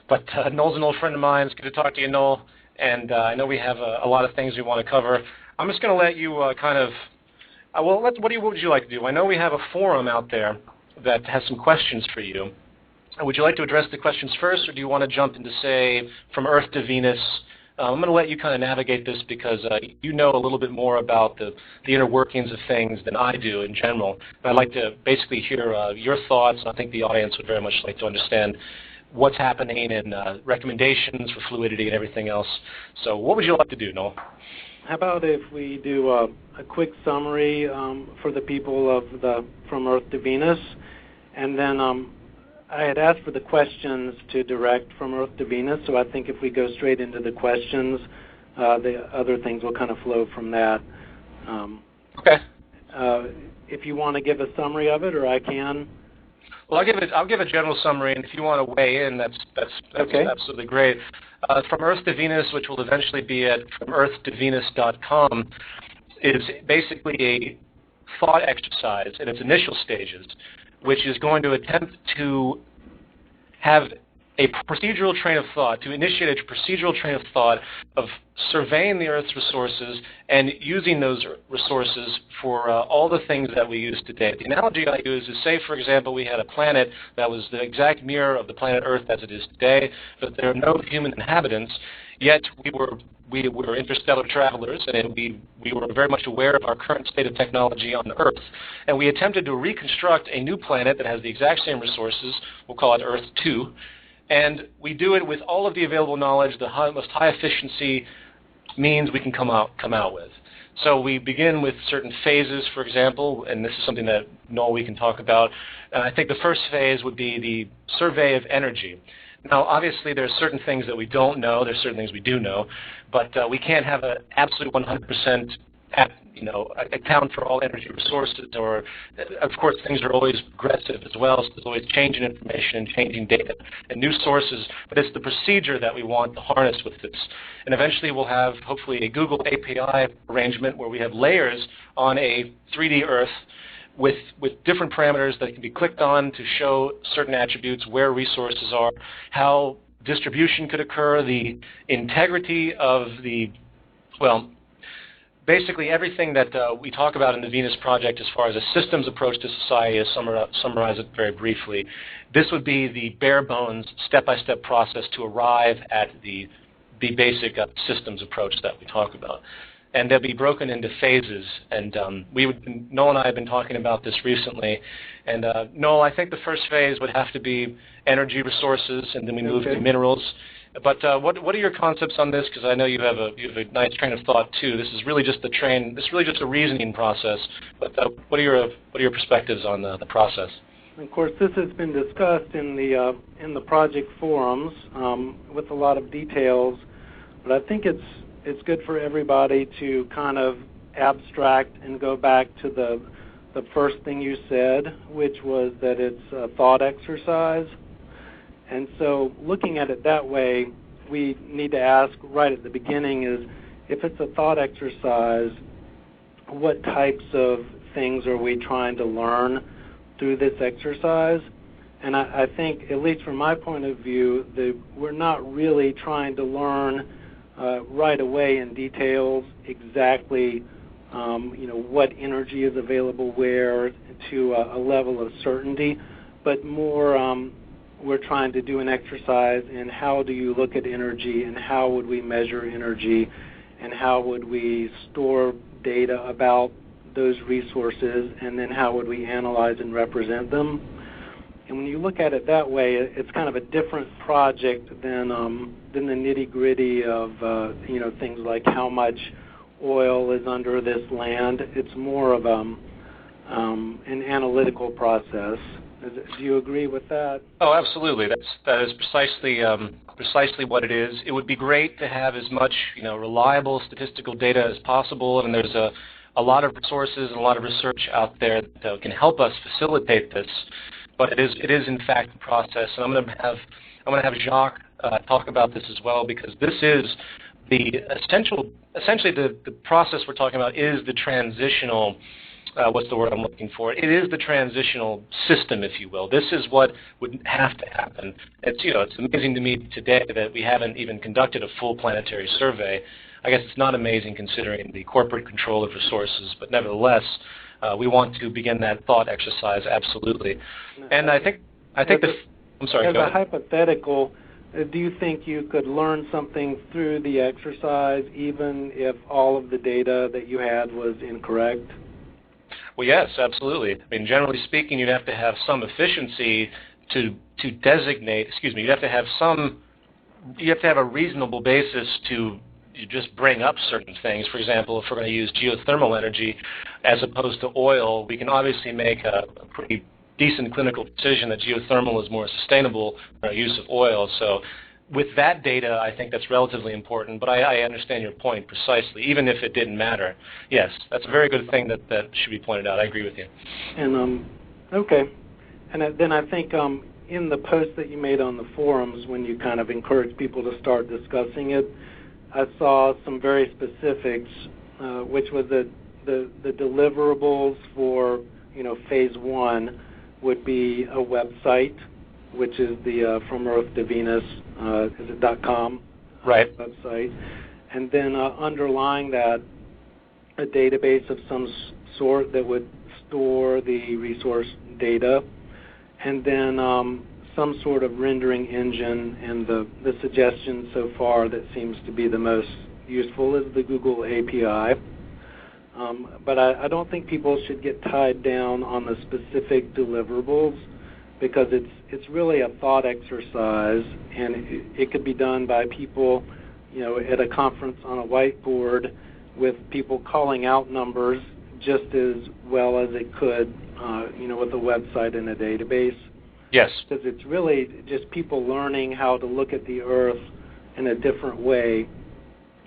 B: But Noel's an old friend of mine. It's good to talk to you, Noel, and I know we have a lot of things we want to cover. I'm just going to let you what would you like to do? I know we have a forum out there that has some questions for you. Would you like to address the questions first, or do you want to jump into, say, From Earth to Venus? I'm going to let you kind of navigate this because you know a little bit more about the inner workings of things than I do in general. But I'd like to basically hear your thoughts, and I think the audience would very much like to understand what's happening and recommendations for fluidity and everything else. So what would you like to do, Noel?
C: How about if we do a quick summary for the people of the From Earth to Venus, and then I had asked for the questions to direct From Earth to Venus, so I think if we go straight into the questions, the other things will kind of flow from that.
B: Okay.
C: If you want to give a summary of it, or I can.
B: Well, I'll give a general summary, and if you want to weigh in, that's
C: okay.
B: Absolutely great. From Earth to Venus, which will eventually be at FromEarthToVenus.com, is basically a thought exercise in its initial stages, which is going to attempt to have a procedural train of thought, to initiate a procedural train of thought of surveying the Earth's resources and using those resources for all the things that we use today. The analogy I use is, say, for example, we had a planet that was the exact mirror of the planet Earth as it is today, but there are no human inhabitants, yet we were interstellar travelers, and we were very much aware of our current state of technology on Earth. And we attempted to reconstruct a new planet that has the exact same resources. We'll call it Earth 2. And we do it with all of the available knowledge, the most high-efficiency means we can come out with. So we begin with certain phases, for example, and this is something that, Noel, we can talk about. I think the first phase would be the survey of energy. Now, obviously, there are certain things that we don't know. There are certain things we do know, but we can't have an absolute 100% account for all energy resources. Or, of course, things are always progressive as well. So there's always changing information and changing data and new sources. But it's the procedure that we want to harness with this. And eventually, we'll have hopefully a Google API arrangement where we have layers on a 3D Earth with different parameters that can be clicked on to show certain attributes, where resources are, how distribution could occur, the integrity of basically everything that we talk about in the Venus Project as far as a systems approach to society, to summarize it very briefly. This would be the bare bones, step-by-step process to arrive at the basic systems approach that we talk about. And they'll be broken into phases. And Noel and I have been talking about this recently. And Noel, I think the first phase would have to be energy resources, and then we move to minerals. But what are your concepts on this? Because I know you have a nice train of thought too. This is really just a reasoning process. But what are your perspectives on the process?
C: Of course, this has been discussed in the project forums with a lot of details. But I think it's good for everybody to kind of abstract and go back to the first thing you said, which was that it's a thought exercise. And so looking at it that way, we need to ask right at the beginning is, if it's a thought exercise, what types of things are we trying to learn through this exercise? And I think, at least from my point of view, that we're not really trying to learn right away in details exactly what energy is available where to a level of certainty, but more we're trying to do an exercise in how do you look at energy and how would we measure energy and how would we store data about those resources and then how would we analyze and represent them. And when you look at it that way, it's kind of a different project than the nitty-gritty of things like how much oil is under this land. It's more of an analytical process. Do you agree with that?
B: Oh, absolutely. That is precisely what it is. It would be great to have as much reliable statistical data as possible, and there's a lot of resources and a lot of research out there that can help us facilitate this. But it is in fact a process, and I'm going to have Jacques talk about this as well, because this is essentially the process we're talking about is the transitional. What's the word I'm looking for? It is the transitional system, if you will. This is what would have to happen. It's amazing to me today that we haven't even conducted a full planetary survey. I guess it's not amazing considering the corporate control of resources, but nevertheless, we want to begin that thought exercise absolutely. And I think I'm sorry.
C: As a hypothetical, do you think you could learn something through the exercise, even if all of the data that you had was incorrect?
B: Well, yes, absolutely. I mean, generally speaking, you'd have to have some efficiency to designate. Excuse me. You'd have to have a reasonable basis to just bring up certain things. For example, if we're going to use geothermal energy as opposed to oil, we can obviously make a pretty decent clinical decision that geothermal is more sustainable than our use of oil. So with that data, I think that's relatively important, but I understand your point precisely, even if it didn't matter. Yes, that's a very good thing that should be pointed out. I agree with you.
C: And okay. And then I think in the post that you made on the forums, when you kind of encouraged people to start discussing it, I saw some very specifics, which was the deliverables for phase 1 would be a website, which is the From Earth to Venus is it .com
B: right
C: website, and then underlying that, a database of some sort that would store the resource data, and then some sort of rendering engine. And the suggestion so far that seems to be the most useful is the Google API. But I don't think people should get tied down on the specific deliverables, because it's really a thought exercise, and it could be done by people, at a conference on a whiteboard with people calling out numbers just as well as it could, with a website and a database.
B: Yes.
C: Because it's really just people learning how to look at the Earth in a different way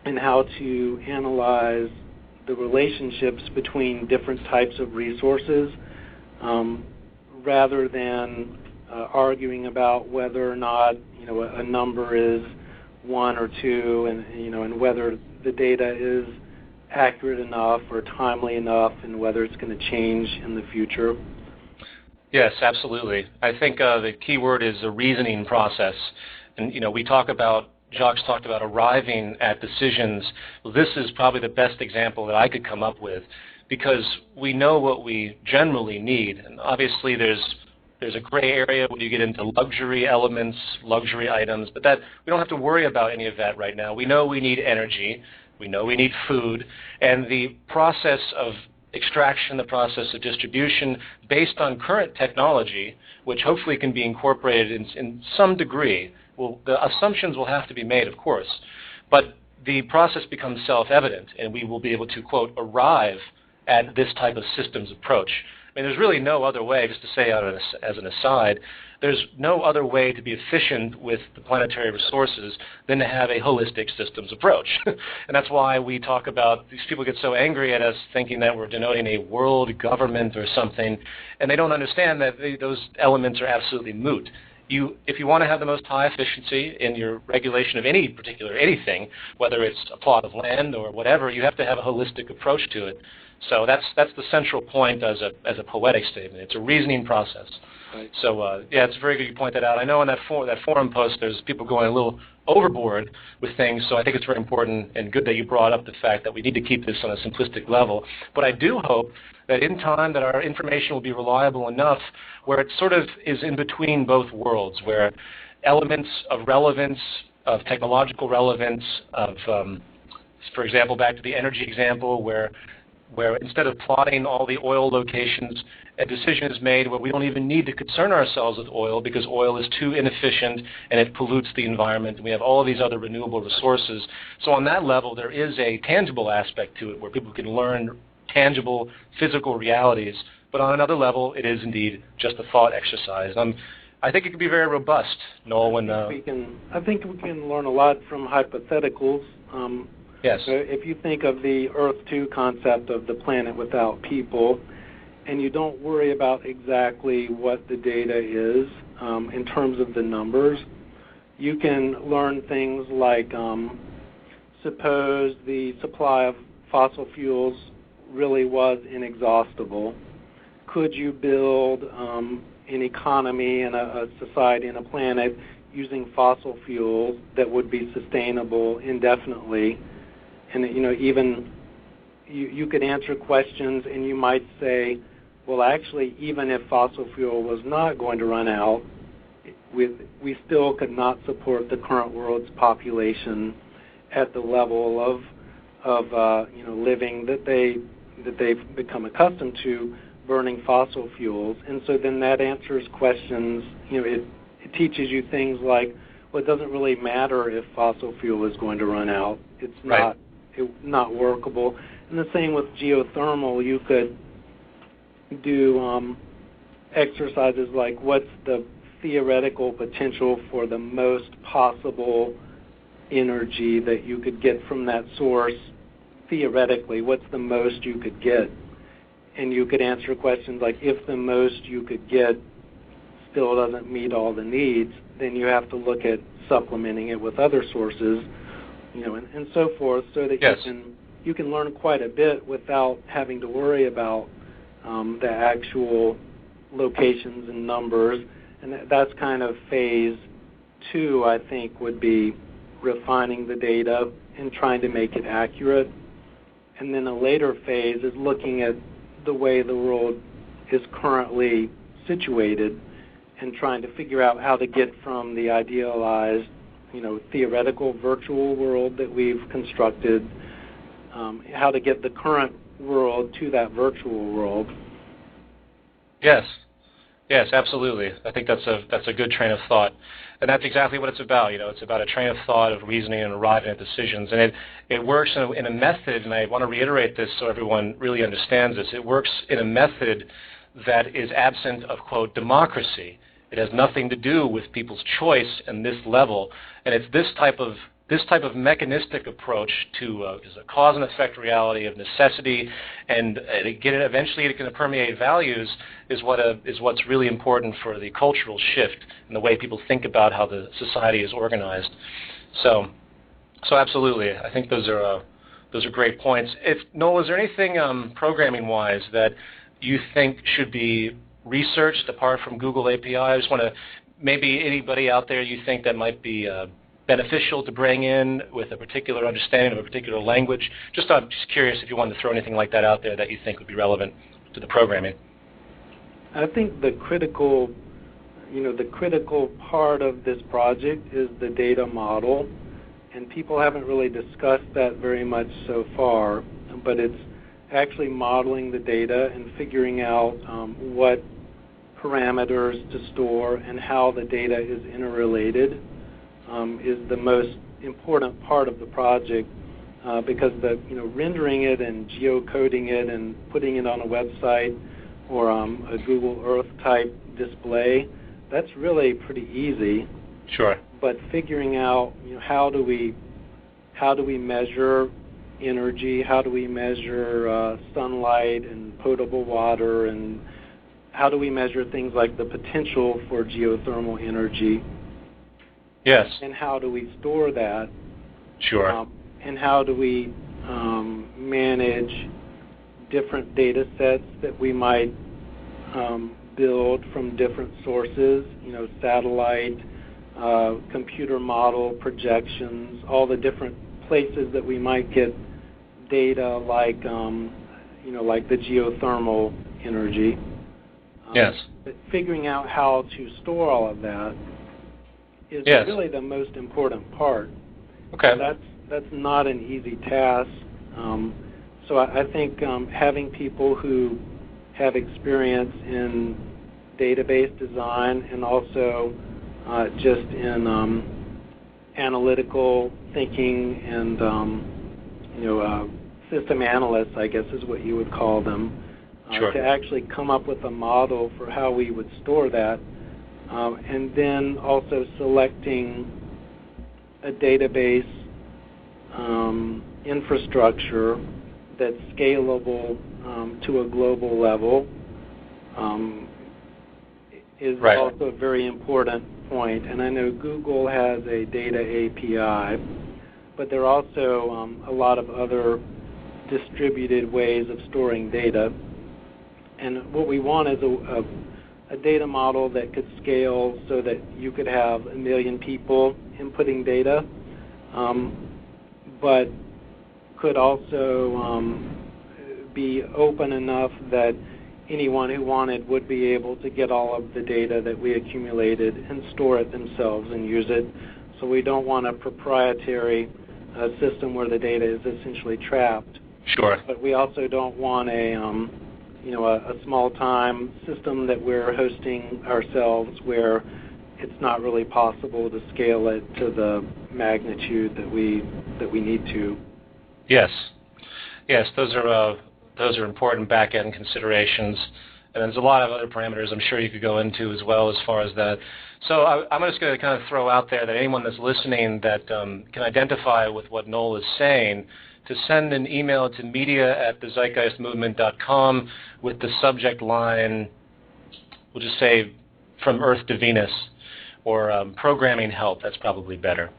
C: and how to analyze the relationships between different types of resources, rather than arguing about whether or not a number is 1 or 2, and whether the data is accurate enough or timely enough, and whether it's going to change in the future.
B: Yes, absolutely. I think the key word is a reasoning process, and Jacques talked about arriving at decisions. Well, this is probably the best example that I could come up with, because we know what we generally need, and obviously there's a gray area when you get into luxury elements, luxury items, but that we don't have to worry about any of that right now. We know we need energy, we know we need food, and the process of extraction, the process of distribution, based on current technology, which hopefully can be incorporated in some degree. Well, the assumptions will have to be made, of course, but the process becomes self-evident, and we will be able to, quote, arrive at this type of systems approach. I mean, there's really no other way, just to say as an aside, there's no other way to be efficient with the planetary resources than to have a holistic systems approach. And that's why we talk about, these people get so angry at us thinking that we're denoting a world government or something, and they don't understand that those elements are absolutely moot. If you want to have the most high efficiency in your regulation of anything, whether it's a plot of land or whatever, you have to have a holistic approach to it. So that's the central point as a poetic statement. It's a reasoning process.
C: Right.
B: So it's very good you point that out. I know in that forum post there's people going a little overboard with things, so I think it's very important and good that you brought up the fact that we need to keep this on a simplistic level. But I do hope that in time that our information will be reliable enough where it sort of is in between both worlds, where elements of relevance, of technological relevance, of, for example, back to the energy example, where where instead of plotting all the oil locations, a decision is made where we don't even need to concern ourselves with oil because oil is too inefficient and it pollutes the environment. We have all of these other renewable resources. So on that level, there is a tangible aspect to it where people can learn tangible physical realities. But on another level, it is indeed just a thought exercise. I think it can be very robust, Noel.
C: I think we can learn a lot from hypotheticals.
B: Yes.
C: If you think of the Earth 2 concept of the planet without people, and you don't worry about exactly what the data is in terms of the numbers, you can learn things like suppose the supply of fossil fuels really was inexhaustible. Could you build an economy and a society and a planet using fossil fuels that would be sustainable indefinitely? And even you could answer questions, and you might say, well, actually, even if fossil fuel was not going to run out, we still could not support the current world's population at the level of living that they've become accustomed to, burning fossil fuels. And so then that answers questions. It teaches you things like, well, it doesn't really matter if fossil fuel is going to run out. It's not workable. And the same with geothermal. You could do exercises like, what's the theoretical potential for the most possible energy that you could get from that source theoretically? What's the most you could get? And you could answer questions like, if the most you could get still doesn't meet all the needs, then you have to look at supplementing it with other sources, and so forth, so that you can learn quite a bit without having to worry about the actual locations and numbers. And that's kind of phase 2, I think, would be refining the data and trying to make it accurate. And then a later phase is looking at the way the world is currently situated and trying to figure out how to get from the idealized, theoretical virtual world that we've constructed, how to get the current world to that virtual world.
B: Yes, absolutely. I think that's a good train of thought, and that's exactly what it's about. It's about a train of thought of reasoning and arriving at decisions, and it works in a method. And I want to reiterate this so everyone really understands this. It works in a method that is absent of, quote, democracy. It has nothing to do with people's choice and this level, and it's this type of mechanistic approach to is a cause and effect reality of necessity, and eventually it's going to permeate values is what's really important for the cultural shift and the way people think about how the society is organized. So absolutely, I think those are great points. Noel, is there anything programming-wise that you think should be researched apart from Google API? I just want to, maybe anybody out there you think that might be beneficial to bring in with a particular understanding of a particular language. I'm just curious if you wanted to throw anything like that out there that you think would be relevant to the programming.
C: I think the critical part of this project is the data model, and people haven't really discussed that very much so far, but it's actually modeling the data and figuring out what parameters to store and how the data is interrelated is the most important part of the project, because rendering it and geocoding it and putting it on a website or a Google Earth type display, that's really pretty easy.
B: Sure.
C: But figuring out how do we measure energy, how do we measure sunlight and potable water, and how do we measure things like the potential for geothermal energy?
B: Yes.
C: And how do we store that?
B: Sure.
C: And how do we manage different data sets that we might build from different sources, satellite, computer model, projections, all the different places that we might get data like the geothermal energy.
B: Yes.
C: But figuring out how to store all of that is really the most important part.
B: Okay.
C: So that's not an easy task. So I think having people who have experience in database design and also just in analytical thinking and system analysts, I guess is what you would call them,
B: Sure.
C: to actually come up with a model for how we would store that, and then also selecting a database infrastructure that's scalable to a global level is
B: right.
C: also a very important point. And I know Google has a data API, but there are also a lot of other distributed ways of storing data. And what we want is a data model that could scale so that you could have 1 million people inputting data, but could also be open enough that anyone who wanted would be able to get all of the data that we accumulated and store it themselves and use it. So we don't want a proprietary system where the data is essentially trapped.
B: Sure.
C: But we also don't want a small-time system that we're hosting ourselves where it's not really possible to scale it to the magnitude that we need to.
B: Yes, those are important back-end considerations, and there's a lot of other parameters I'm sure you could go into as well as far as that. So I'm just going to kind of throw out there that anyone that's listening that can identify with what Noel is saying, to send an email to media@thezeitgeistmovement.com with the subject line, we'll just say, from Earth to Venus, or programming help. That's probably better.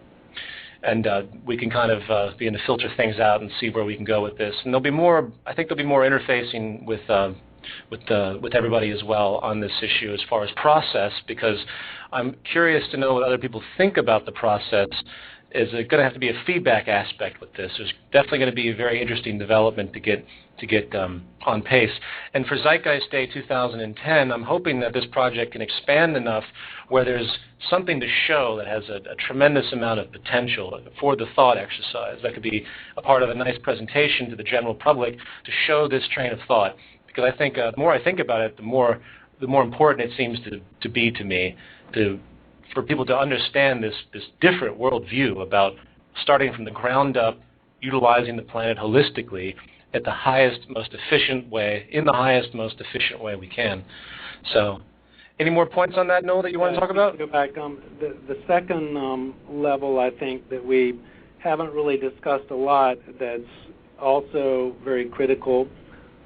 B: And we can kind of begin to filter things out and see where we can go with this. And there'll be more. I think there'll be more interfacing with everybody as well on this issue as far as process, because I'm curious to know what other people think about the process. Is going to have to be a feedback aspect with this. There's definitely going to be a very interesting development to get on pace. And for Zeitgeist Day 2010, I'm hoping that this project can expand enough where there's something to show that has a tremendous amount of potential for the thought exercise. That could be a part of a nice presentation to the general public to show this train of thought. Because I think the more I think about it, the more important it seems to be to me for people to understand this different worldview about starting from the ground up, utilizing the planet holistically at the highest, most efficient way, in the highest, most efficient way we can. So, any more points on that, Noel, that you want to talk about?
C: Go back. The second level, I think, that we haven't really discussed a lot that's also very critical,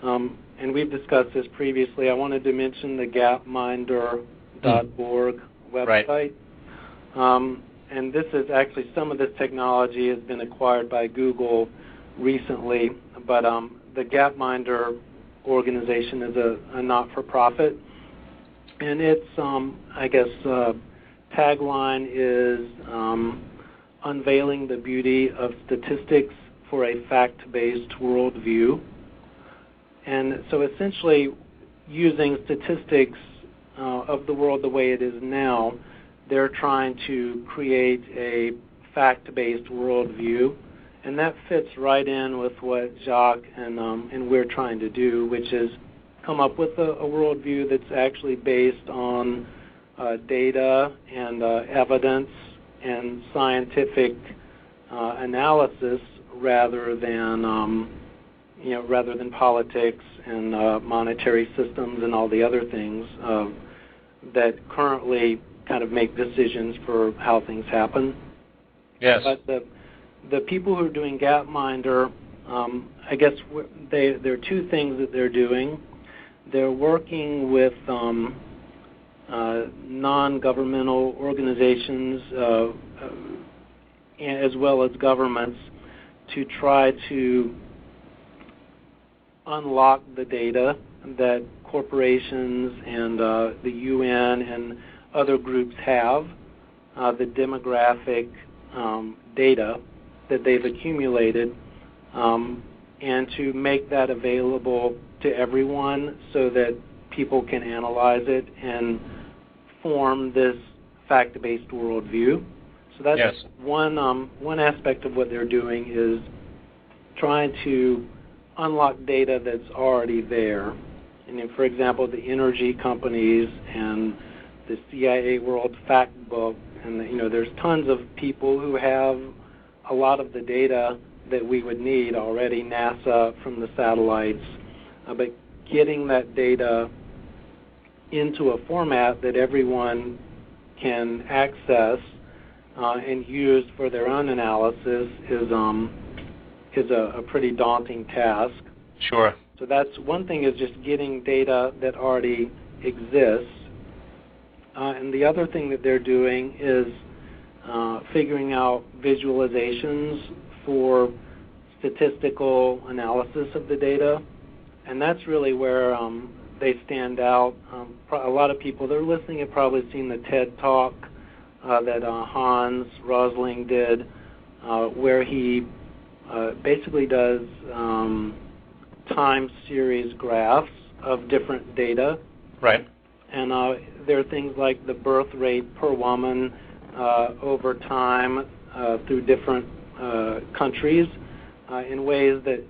C: and we've discussed this previously. I wanted to mention the gapminder.org website.
B: Right.
C: And this is actually, some of this technology has been acquired by Google recently, but the Gapminder organization is a not-for-profit, and its, tagline is unveiling the beauty of statistics for a fact-based worldview. And so essentially using statistics of the world the way it is now, they're trying to create a fact-based worldview, and that fits right in with what Jacques and we're trying to do, which is come up with a worldview that's actually based on data and evidence and scientific analysis rather than politics and monetary systems and all the other things that currently kind of make decisions for how things happen.
B: Yes.
C: But the people who are doing Gapminder, I guess there are two things that they're doing. They're working with non-governmental organizations as well as governments to try to unlock the data that corporations and the UN and other groups have, the demographic data that they've accumulated, and to make that available to everyone so that people can analyze it and form this fact-based worldview. So that's one aspect of what they're doing is trying to unlock data that's already there. And for example, the energy companies and the CIA World Factbook, and there's tons of people who have a lot of the data that we would need already, NASA from the satellites, but getting that data into a format that everyone can access and use for their own analysis is a pretty daunting task.
B: Sure.
C: So that's one thing, is just getting data that already exists. And the other thing that they're doing is figuring out visualizations for statistical analysis of the data. And that's really where they stand out. A lot of people that are listening have probably seen the TED Talk that Hans Rosling did, where he basically does time series graphs of different data.
B: Right.
C: And there are things like the birth rate per woman over time through different countries in ways that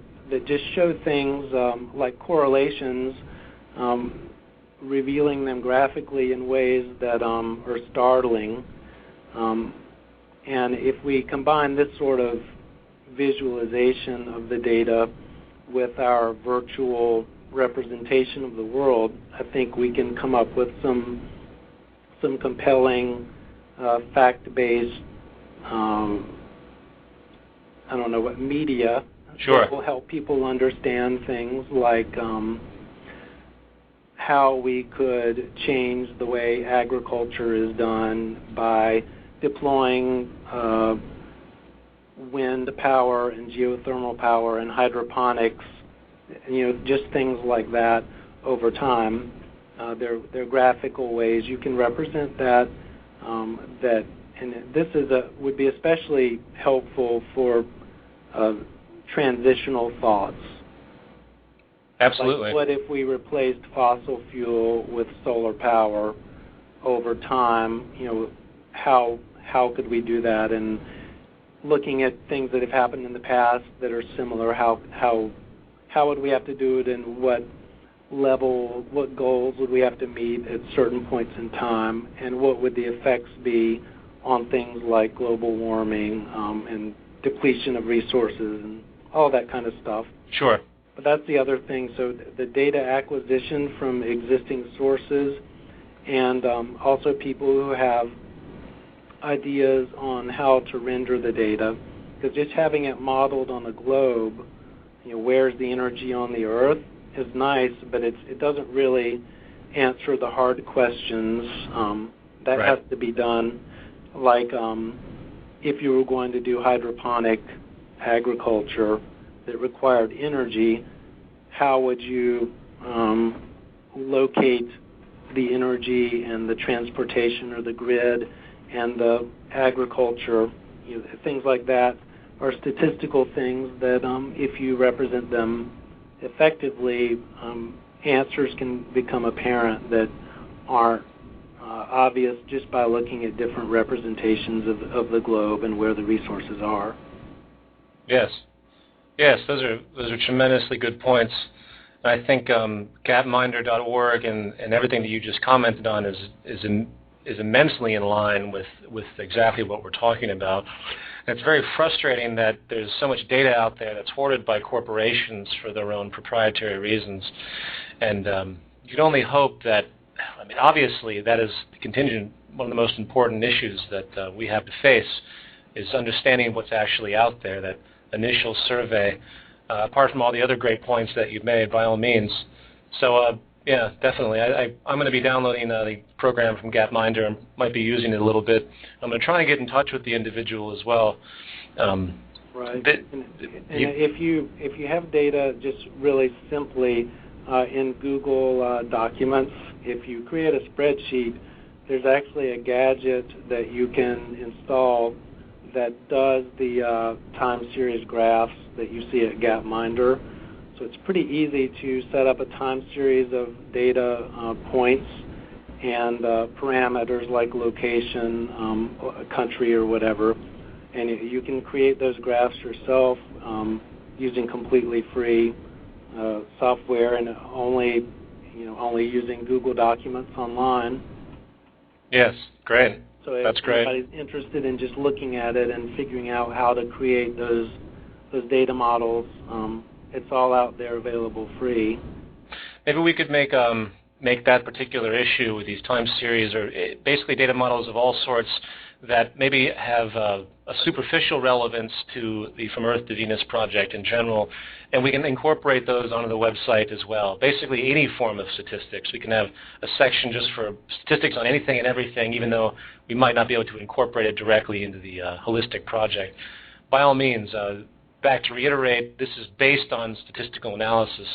C: just show things like correlations, revealing them graphically in ways that are startling. And if we combine this sort of visualization of the data with our virtual representation of the world, I think we can come up with some compelling, fact-based, media.
B: Sure.
C: That will help people understand things like how we could change the way agriculture is done by deploying wind power and geothermal power and hydroponics, just things like that over time. There are graphical ways you can represent that. And this would be especially helpful for transitional thoughts.
B: Absolutely.
C: Like, what if we replaced fossil fuel with solar power over time? How could we do that? And looking at things that have happened in the past that are similar, how would we have to do it, and what goals would we have to meet at certain points in time, and what would the effects be on things like global warming and depletion of resources and all that kind of stuff.
B: Sure.
C: But that's the other thing. So the data acquisition from existing sources, and also people who have ideas on how to render the data, because just having it modeled on a globe, where's the energy on the Earth, is nice, but it doesn't really answer the hard questions. That
B: right.
C: has to be done, like if you were going to do hydroponic agriculture that required energy, how would you locate the energy and the transportation or the grid and the agriculture? Things like that are statistical things that if you represent them effectively, answers can become apparent that aren't obvious just by looking at different representations of the globe and where the resources are. Yes,
B: those are tremendously good points. I think gapminder.org and everything that you just commented on is immensely in line with exactly what we're talking about. And it's very frustrating that there's so much data out there that's hoarded by corporations for their own proprietary reasons. And you can only hope that, obviously that is contingent. One of the most important issues that we have to face is understanding what's actually out there, that initial survey, apart from all the other great points that you've made, by all means. So, yeah, definitely. I'm going to be downloading the program from Gapminder and might be using it a little bit. I'm going to try and get in touch with the individual as well.
C: Right. If you have data, just really simply in Google Documents, if you create a spreadsheet, there's actually a gadget that you can install that does the time series graphs that you see at Gapminder. So it's pretty easy to set up a time series of data points and parameters like location, country, or whatever. And you can create those graphs yourself using completely free software and only using Google Documents online.
B: Yes, great.
C: So if
B: That's great.
C: anybody's interested in just looking at it and figuring out how to create those data models, it's all out there available free.
B: Maybe we could make that particular issue with these time series, or basically data models of all sorts that maybe have a superficial relevance to the From Earth to Venus project in general, and we can incorporate those onto the website as well. Basically any form of statistics. We can have a section just for statistics on anything and everything, even though we might not be able to incorporate it directly into the holistic project. By all means, back to reiterate, this is based on statistical analysis.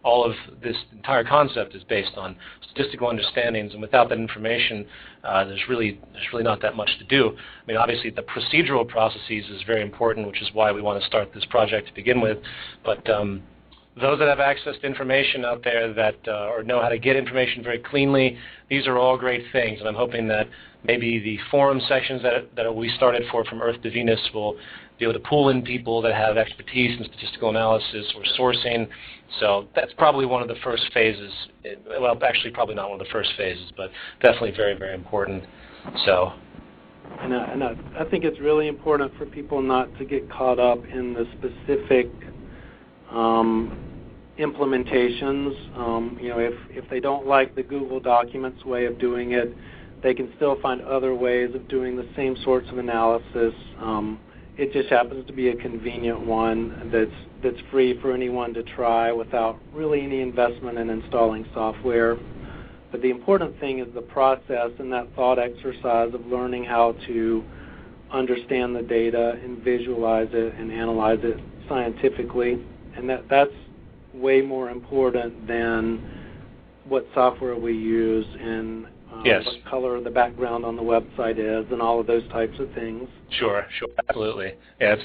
B: All of this entire concept is based on statistical understandings, and without that information, there's really not that much to do. I mean, obviously, the procedural processes is very important, which is why we want to start this project to begin with. But those that have access to information out there that or know how to get information very cleanly, these are all great things, and I'm hoping that maybe the forum sessions that we started From Earth to Venus will be able to pull in people that have expertise in statistical analysis or sourcing. So that's probably one of the first phases. Well, actually probably not one of the first phases, but definitely very, very important. So.
C: And I think it's really important for people not to get caught up in the specific implementations. If they don't like the Google Documents way of doing it, they can still find other ways of doing the same sorts of analysis. It just happens to be a convenient one that's free for anyone to try without really any investment in installing software. But the important thing is the process and that thought exercise of learning how to understand the data and visualize it and analyze it scientifically. And that's way more important than what software we use and
B: yes.
C: what color the background on the website is and all of those types of things.
B: Sure, absolutely. Yeah, it's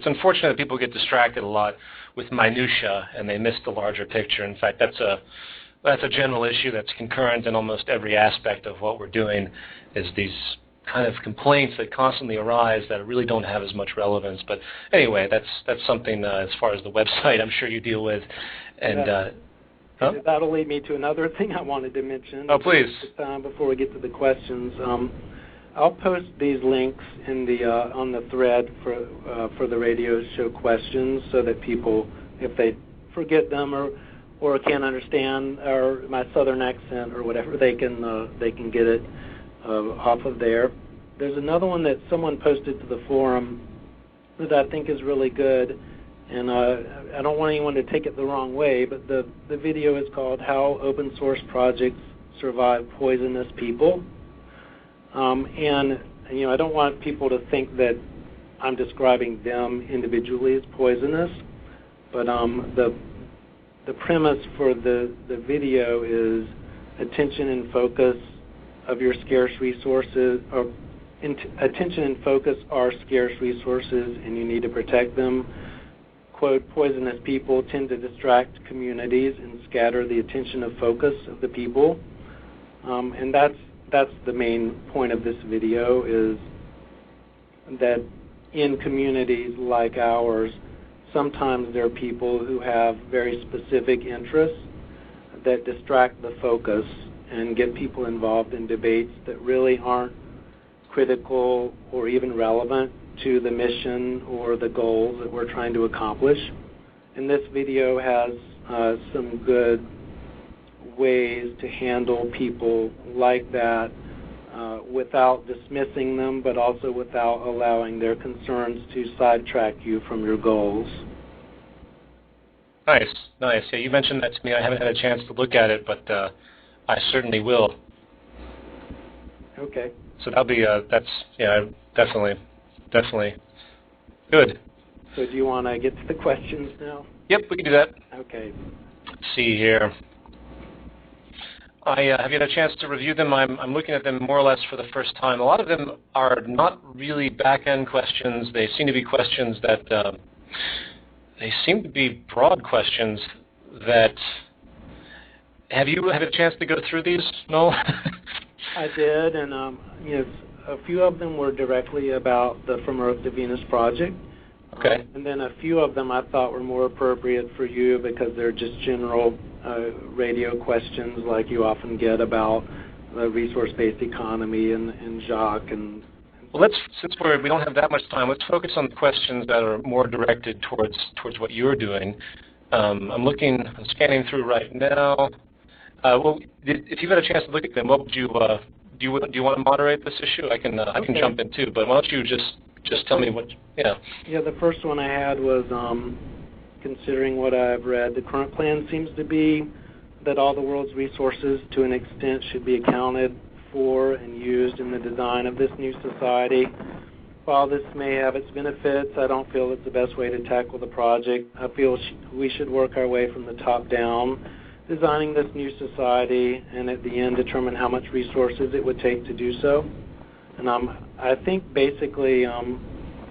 B: unfortunate that people get distracted a lot with minutia and they miss the larger picture. In fact, that's a general issue that's concurrent in almost every aspect of what we're doing, is these kind of complaints that constantly arise that really don't have as much relevance. But anyway, that's something as far as the website I'm sure you deal with. And
C: that'll lead me to another thing I wanted to mention.
B: Oh, please.
C: Before we get to the questions, I'll post these links in the on the thread for the radio show questions, so that people, if they forget them or can't understand or my southern accent or whatever, they can get it off of there. There's another one that someone posted to the forum that I think is really good. And I don't want anyone to take it the wrong way, but the video is called How Open Source Projects Survive Poisonous People. And I don't want people to think that I'm describing them individually as poisonous, but the premise for the video is attention and focus of your scarce resources, or attention and focus are scarce resources, and you need to protect them. Quote, poisonous people tend to distract communities and scatter the attention of focus of the people. And that's the main point of this video, is that in communities like ours, sometimes there are people who have very specific interests that distract the focus and get people involved in debates that really aren't critical or even relevant to the mission or the goals that we're trying to accomplish. And this video has some good ways to handle people like that without dismissing them, but also without allowing their concerns to sidetrack you from your goals.
B: Nice. Yeah, you mentioned that to me. I haven't had a chance to look at it, but I certainly will.
C: Okay.
B: So that'll be definitely good.
C: So do you want to get to the questions now?
B: Yep, we can do that.
C: Okay.
B: Let's see here. Have you had a chance to review them? I'm looking at them more or less for the first time. A lot of them are not really back-end questions. They seem to be questions that they seem to be broad questions that. Have you had a chance to go through these, Noel?
C: I did, and a few of them were directly about the From Earth to Venus project.
B: Okay.
C: And then a few of them I thought were more appropriate for you because they're just general radio questions like you often get about the resource-based economy and Jacques and
B: well, since we don't have that much time, let's focus on the questions that are more directed towards what you're doing. I'm scanning through right now. Well, if you've had a chance to look at them, what would you do you want to moderate this issue? I can jump in too, but why don't you just tell me what? Yeah.
C: Yeah, the first one I had was considering what I've read. The current plan seems to be that all the world's resources, to an extent, should be accounted for and used in the design of this new society. While this may have its benefits, I don't feel it's the best way to tackle the project. I feel we should work our way from the top down, designing this new society, and at the end determine how much resources it would take to do so. And I think basically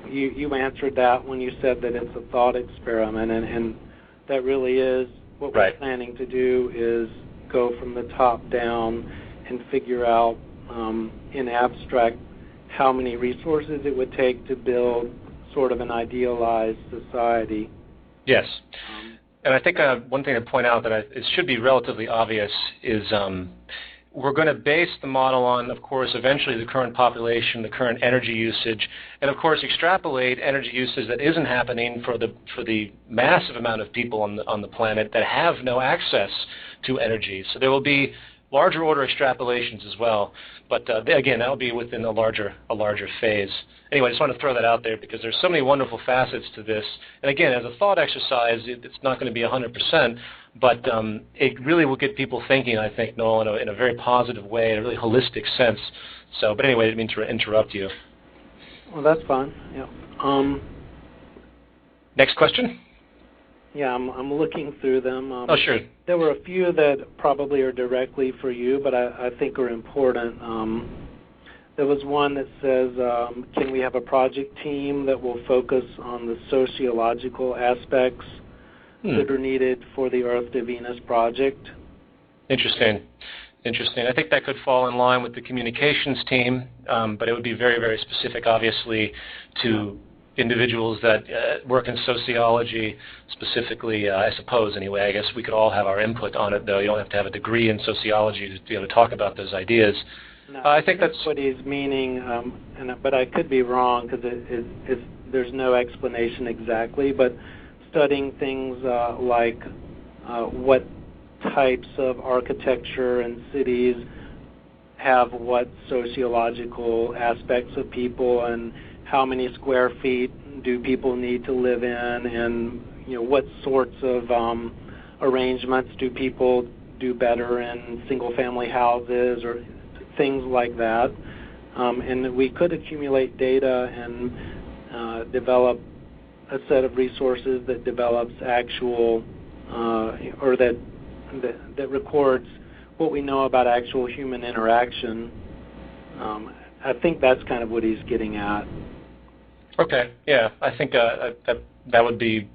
C: you answered that when you said that it's a thought experiment, and that really is what we're planning to do, is go from the top down and figure out in abstract how many resources it would take to build sort of an idealized society.
B: Yes. And I think one thing to point out that it should be relatively obvious is we're going to base the model on, of course, eventually the current population, the current energy usage, and of course extrapolate energy usage that isn't happening for the massive amount of people on the planet that have no access to energy. So there will be larger order extrapolations as well, but again, that'll be within a larger phase. Anyway, I just want to throw that out there because there's so many wonderful facets to this. And again, as a thought exercise, it's not going to be 100%, but it really will get people thinking, I think, Noel, in a very positive way, in a really holistic sense. So, but anyway, I didn't mean to interrupt you.
C: Well, that's fine. Yeah.
B: Next question?
C: Yeah, I'm looking through them.
B: Oh, sure.
C: There were a few that probably are directly for you, but I think are important. There was one that says, can we have a project team that will focus on the sociological aspects that are needed for the Earth to Venus project?
B: Interesting. I think that could fall in line with the communications team, but it would be very, very specific, obviously, to individuals that work in sociology specifically, I suppose, anyway. I guess we could all have our input on it, though. You don't have to have a degree in sociology to be able to talk about those ideas.
C: No,
B: I think that's
C: what he's meaning, but I could be wrong because there's no explanation exactly, but studying things like what types of architecture and cities have what sociological aspects of people, and how many square feet do people need to live in, and what sorts of arrangements do people do better in single-family houses or things like that. And we could accumulate data and develop a set of resources that develops actual or that records what we know about actual human interaction. I think that's kind of what he's getting at.
B: Okay. Yeah, I think that would be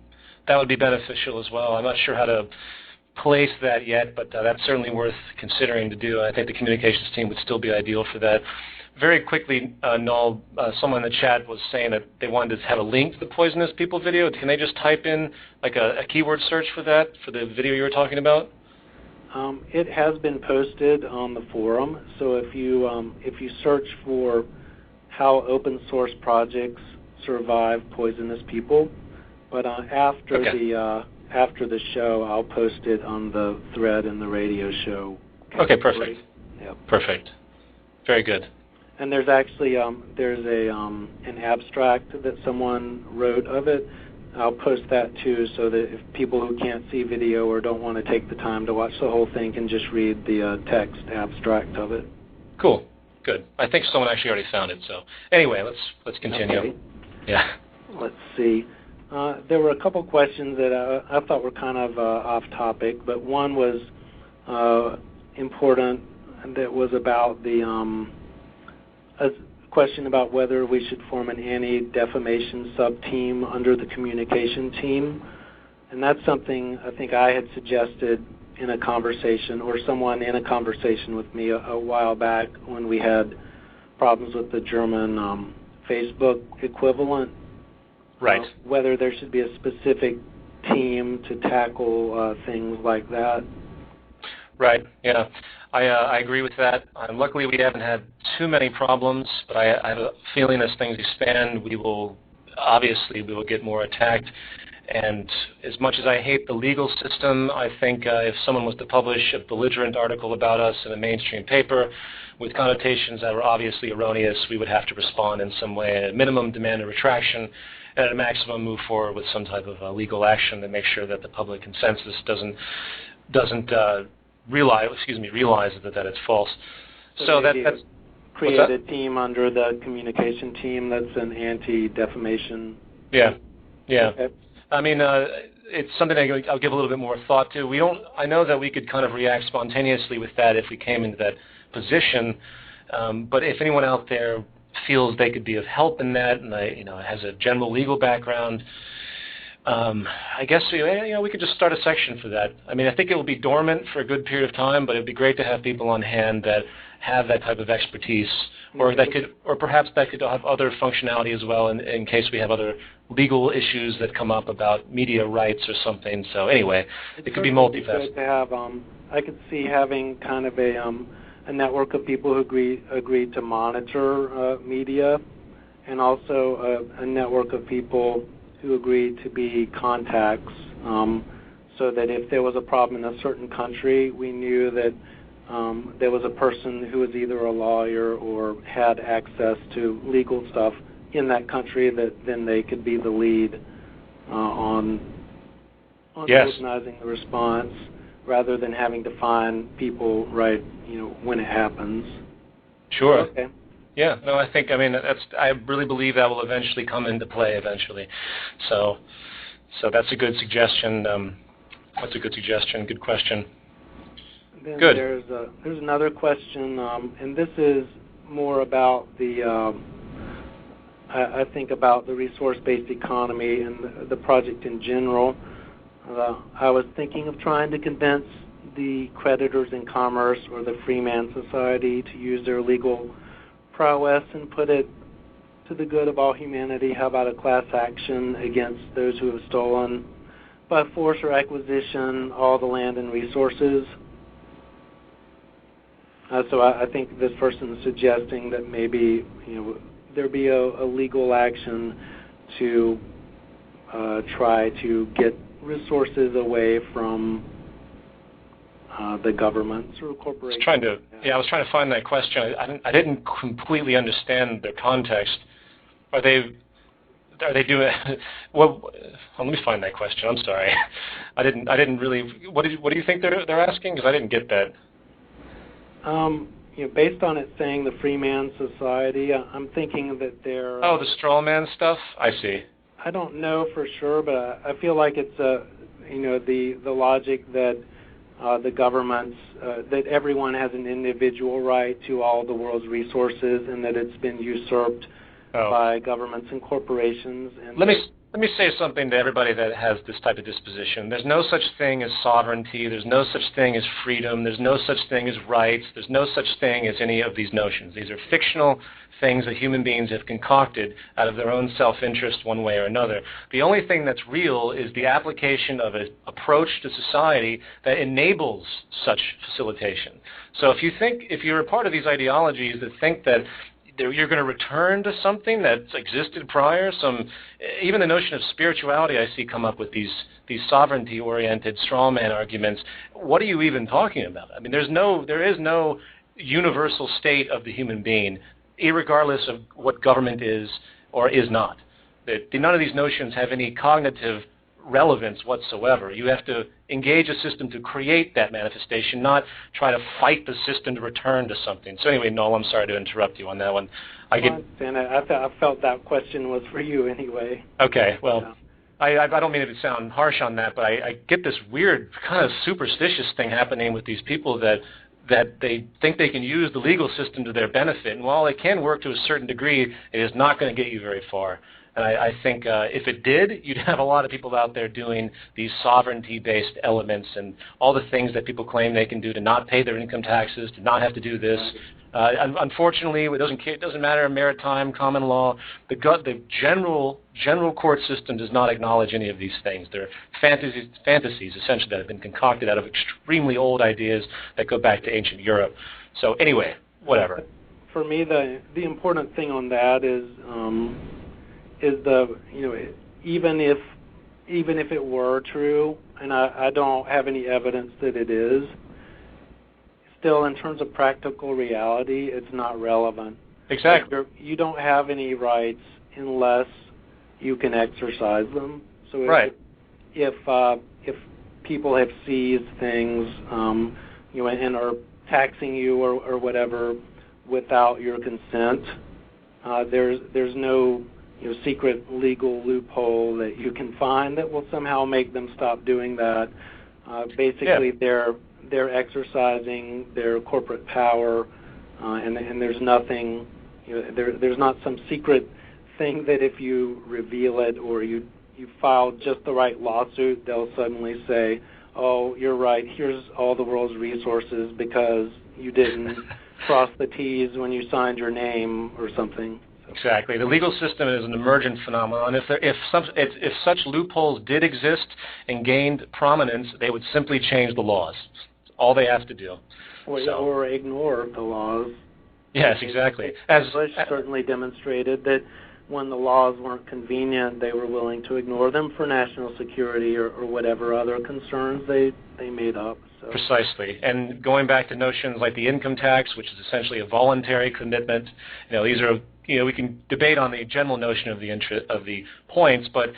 B: beneficial as well. I'm not sure how to place that yet, but that's certainly worth considering to do. I think the communications team would still be ideal for that. Very quickly, Noel, someone in the chat was saying that they wanted to have a link to the Poisonous People video. Can they just type in like a keyword search for that, for the video you were talking about?
C: It has been posted on the forum, so if you search for how open source projects survive poisonous people, but after the show, I'll post it on the thread in the radio show.
B: Okay, perfect.
C: Yep.
B: Perfect. Very good.
C: And there's actually an abstract that someone wrote of it. I'll post that too, so that if people who can't see video or don't want to take the time to watch the whole thing can just read the text abstract of it.
B: Cool. Good. I think someone actually already found it. So anyway, let's continue.
C: Okay.
B: Yeah.
C: Let's see. There were a couple questions that I thought were kind of off topic, but one was important, and that was about a question about whether we should form an anti-defamation sub-team under the communication team. And that's something I think I had suggested in a conversation, or someone in a conversation with me a while back when we had problems with the German Facebook equivalent.
B: Right.
C: Whether there should be a specific team to tackle things like that.
B: Right, yeah. I agree with that. Luckily, we haven't had too many problems, but I have a feeling as things expand, we will get more attacked. And as much as I hate the legal system, I think if someone was to publish a belligerent article about us in a mainstream paper with connotations that were obviously erroneous, we would have to respond in some way. At a minimum, demand a retraction, and at a maximum, move forward with some type of legal action to make sure that the public consensus doesn't realize that it's false. So that's
C: create a team under the communication team that's an anti-defamation.
B: Yeah.
C: Okay.
B: I mean, it's something I'll give a little bit more thought to. I know that we could kind of react spontaneously with that if we came into that position. But if anyone out there feels they could be of help in that, and has a general legal background, I guess we could just start a section for that. I mean, I think it will be dormant for a good period of time, but it'd be great to have people on hand that have that type of expertise, or perhaps that could have other functionality as well in case we have other legal issues that come up about media rights or something. So anyway, it could be multifaceted.
C: To have, I could see having kind of a network of people who agree to monitor media, and also a network of people who agreed to be contacts, so that if there was a problem in a certain country, we knew that there was a person who was either a lawyer or had access to legal stuff in that country, that then they could be the lead on organizing the response, rather than having to find people when it happens.
B: Sure.
C: Okay.
B: Yeah, no, I really believe that will eventually come into play eventually. So that's a good suggestion. Good question.
C: Then
B: good.
C: There's another question, and this is more about I think about the resource-based economy and the project in general. I was thinking of trying to convince the creditors in commerce or the Freeman Society to use their legal prowess and put it to the good of all humanity. How about a class action against those who have stolen by force or acquisition all the land and resources? So I think this person is suggesting that maybe there be a legal action to try to get resources away from the governments or corporations.
B: I was trying to find that question. I didn't completely understand their context. Are they doing? Well, let me find that question. I'm sorry. I didn't really. What do you think they're asking? Because I didn't get that.
C: Based on it saying the Freeman Society, I'm thinking that they're.
B: The straw man stuff. I see.
C: I don't know for sure, but I feel like it's the logic that the governments, that everyone has an individual right to all the world's resources, and that it's been usurped by governments and corporations. And
B: let me say something to everybody that has this type of disposition. There's no such thing as sovereignty. There's no such thing as freedom. There's no such thing as rights. There's no such thing as any of these notions. These are fictional things that human beings have concocted out of their own self-interest one way or another. The only thing that's real is the application of an approach to society that enables such facilitation. So if you're a part of these ideologies that think that you're going to return to something that's existed prior, even the notion of spirituality I see come up with these sovereignty-oriented strawman arguments. What are you even talking about? I mean, there is no universal state of the human being, irregardless of what government is or is not. None of these notions have any cognitive relevance whatsoever. You have to engage a system to create that manifestation, not try to fight the system to return to something. So anyway, Noel, I'm sorry to interrupt you on that one.
C: I felt that question was for you anyway.
B: Okay, well, yeah. I don't mean to sound harsh on that, but I get this weird kind of superstitious thing happening with these people that they think they can use the legal system to their benefit. And while it can work to a certain degree, it is not going to get you very far. And I think if it did, you'd have a lot of people out there doing these sovereignty-based elements and all the things that people claim they can do to not pay their income taxes, to not have to do this. Unfortunately, it doesn't matter maritime, common law. The general court system does not acknowledge any of these things. They're fantasies essentially that have been concocted out of extremely old ideas that go back to ancient Europe. So anyway, whatever.
C: For me, the important thing on that is even if it were true, and I don't have any evidence that it is, still in terms of practical reality, it's not relevant.
B: Exactly.
C: You don't have any rights unless you can exercise them. So if people have seized things, and are taxing you or whatever without your consent, there's no secret legal loophole that you can find that will somehow make them stop doing that. Basically, they're exercising their corporate power, and there's nothing. There's not some secret thing that if you reveal it or you filed just the right lawsuit, they'll suddenly say, "Oh, you're right. Here's all the world's resources because you didn't cross the T's when you signed your name," or something.
B: Exactly. The legal system is an emergent phenomenon. If such loopholes did exist and gained prominence, they would simply change the laws. That's all they have to do.
C: Or ignore the laws.
B: Yes, exactly.
C: Bush certainly demonstrated that when the laws weren't convenient, they were willing to ignore them for national security or whatever other concerns they made up. So.
B: Precisely. And going back to notions like the income tax, which is essentially a voluntary commitment, these are, we can debate on the general notion of the points, but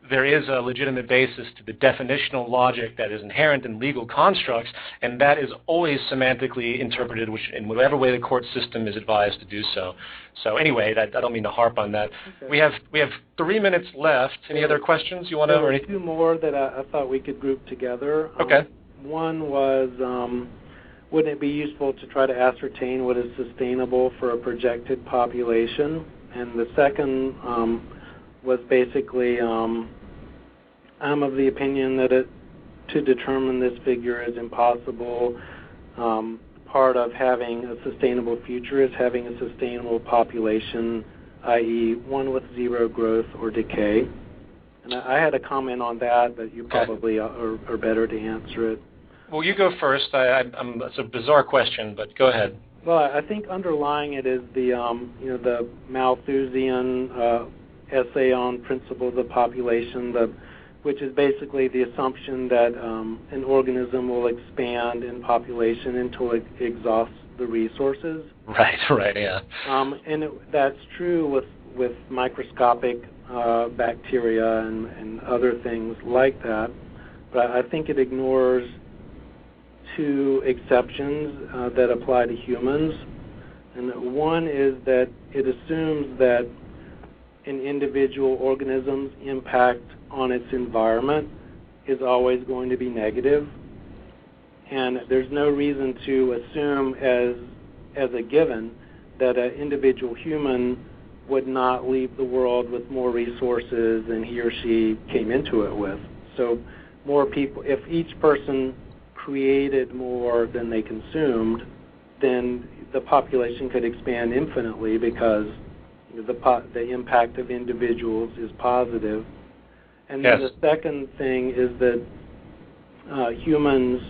B: there is a legitimate basis to the definitional logic that is inherent in legal constructs, and that is always semantically interpreted in whatever way the court system is advised to do so. So anyway, I don't mean to harp on that. Okay. We have 3 minutes left. Any other questions you want to?
C: There were two more that I thought we could group together.
B: Okay.
C: One was, wouldn't it be useful to try to ascertain what is sustainable for a projected population? And the second was basically, I'm of the opinion that to determine this figure is impossible. Part of having a sustainable future is having a sustainable population, i.e. one with zero growth or decay. And I had a comment on that, but you probably are better to answer it.
B: Well, you go first. It's a bizarre question, but go ahead.
C: Well, I think underlying it is the Malthusian essay on principles of population, which is basically the assumption that an organism will expand in population until it exhausts the resources.
B: Right, yeah.
C: And that's true with microscopic bacteria and other things like that. But I think it ignores two exceptions that apply to humans. And one is that it assumes that an individual organism's impact on its environment is always going to be negative. And there's no reason to assume as a given that an individual human would not leave the world with more resources than he or she came into it with. So more people, if each person created more than they consumed, then the population could expand infinitely because the impact of individuals is positive. And then the second thing is that humans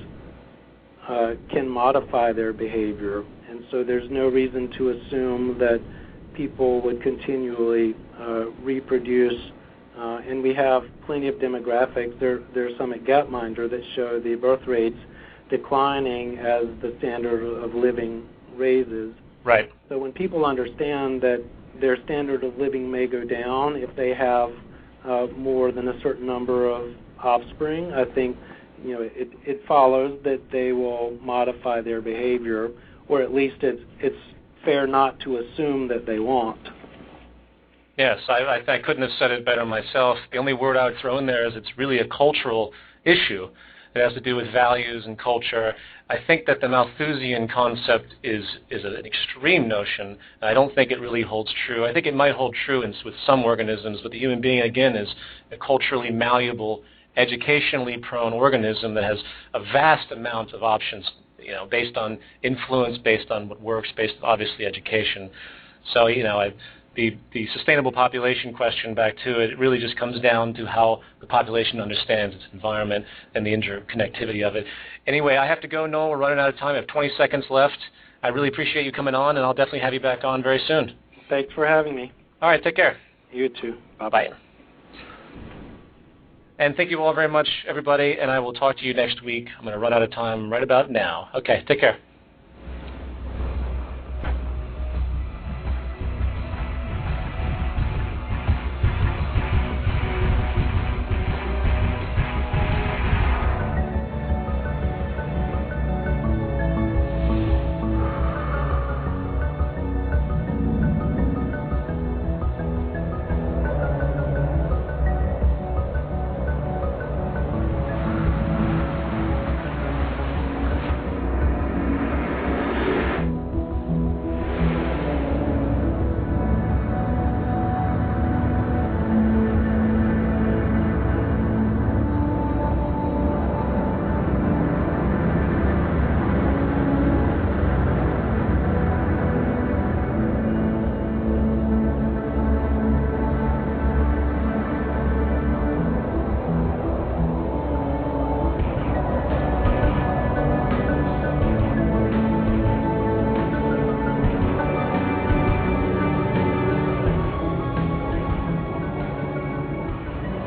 C: can modify their behavior, and so there's no reason to assume that people would continually reproduce. And we have plenty of demographics. There's some at Gapminder that show the birth rates declining as the standard of living raises.
B: Right.
C: So when people understand that their standard of living may go down if they have more than a certain number of offspring, I think it follows that they will modify their behavior, or at least it's fair not to assume that they won't.
B: Yes, I couldn't have said it better myself. The only word I would throw in there is it's really a cultural issue. It has to do with values and culture. I think that the Malthusian concept is an extreme notion. I don't think it really holds true. I think it might hold true with some organisms, but the human being, again, is a culturally malleable, educationally prone organism that has a vast amount of options based on influence, based on what works, based on obviously education. So, the sustainable population question, back to it really just comes down to how the population understands its environment and the interconnectivity of it. Anyway, I have to go, Noel. We're running out of time. I have 20 seconds left. I really appreciate you coming on, and I'll definitely have you back on very soon.
C: Thanks for having me.
B: All right, take care.
C: You too.
B: Bye-bye. And thank you all very much, everybody, and I will talk to you next week. I'm going to run out of time right about now. Okay, take care.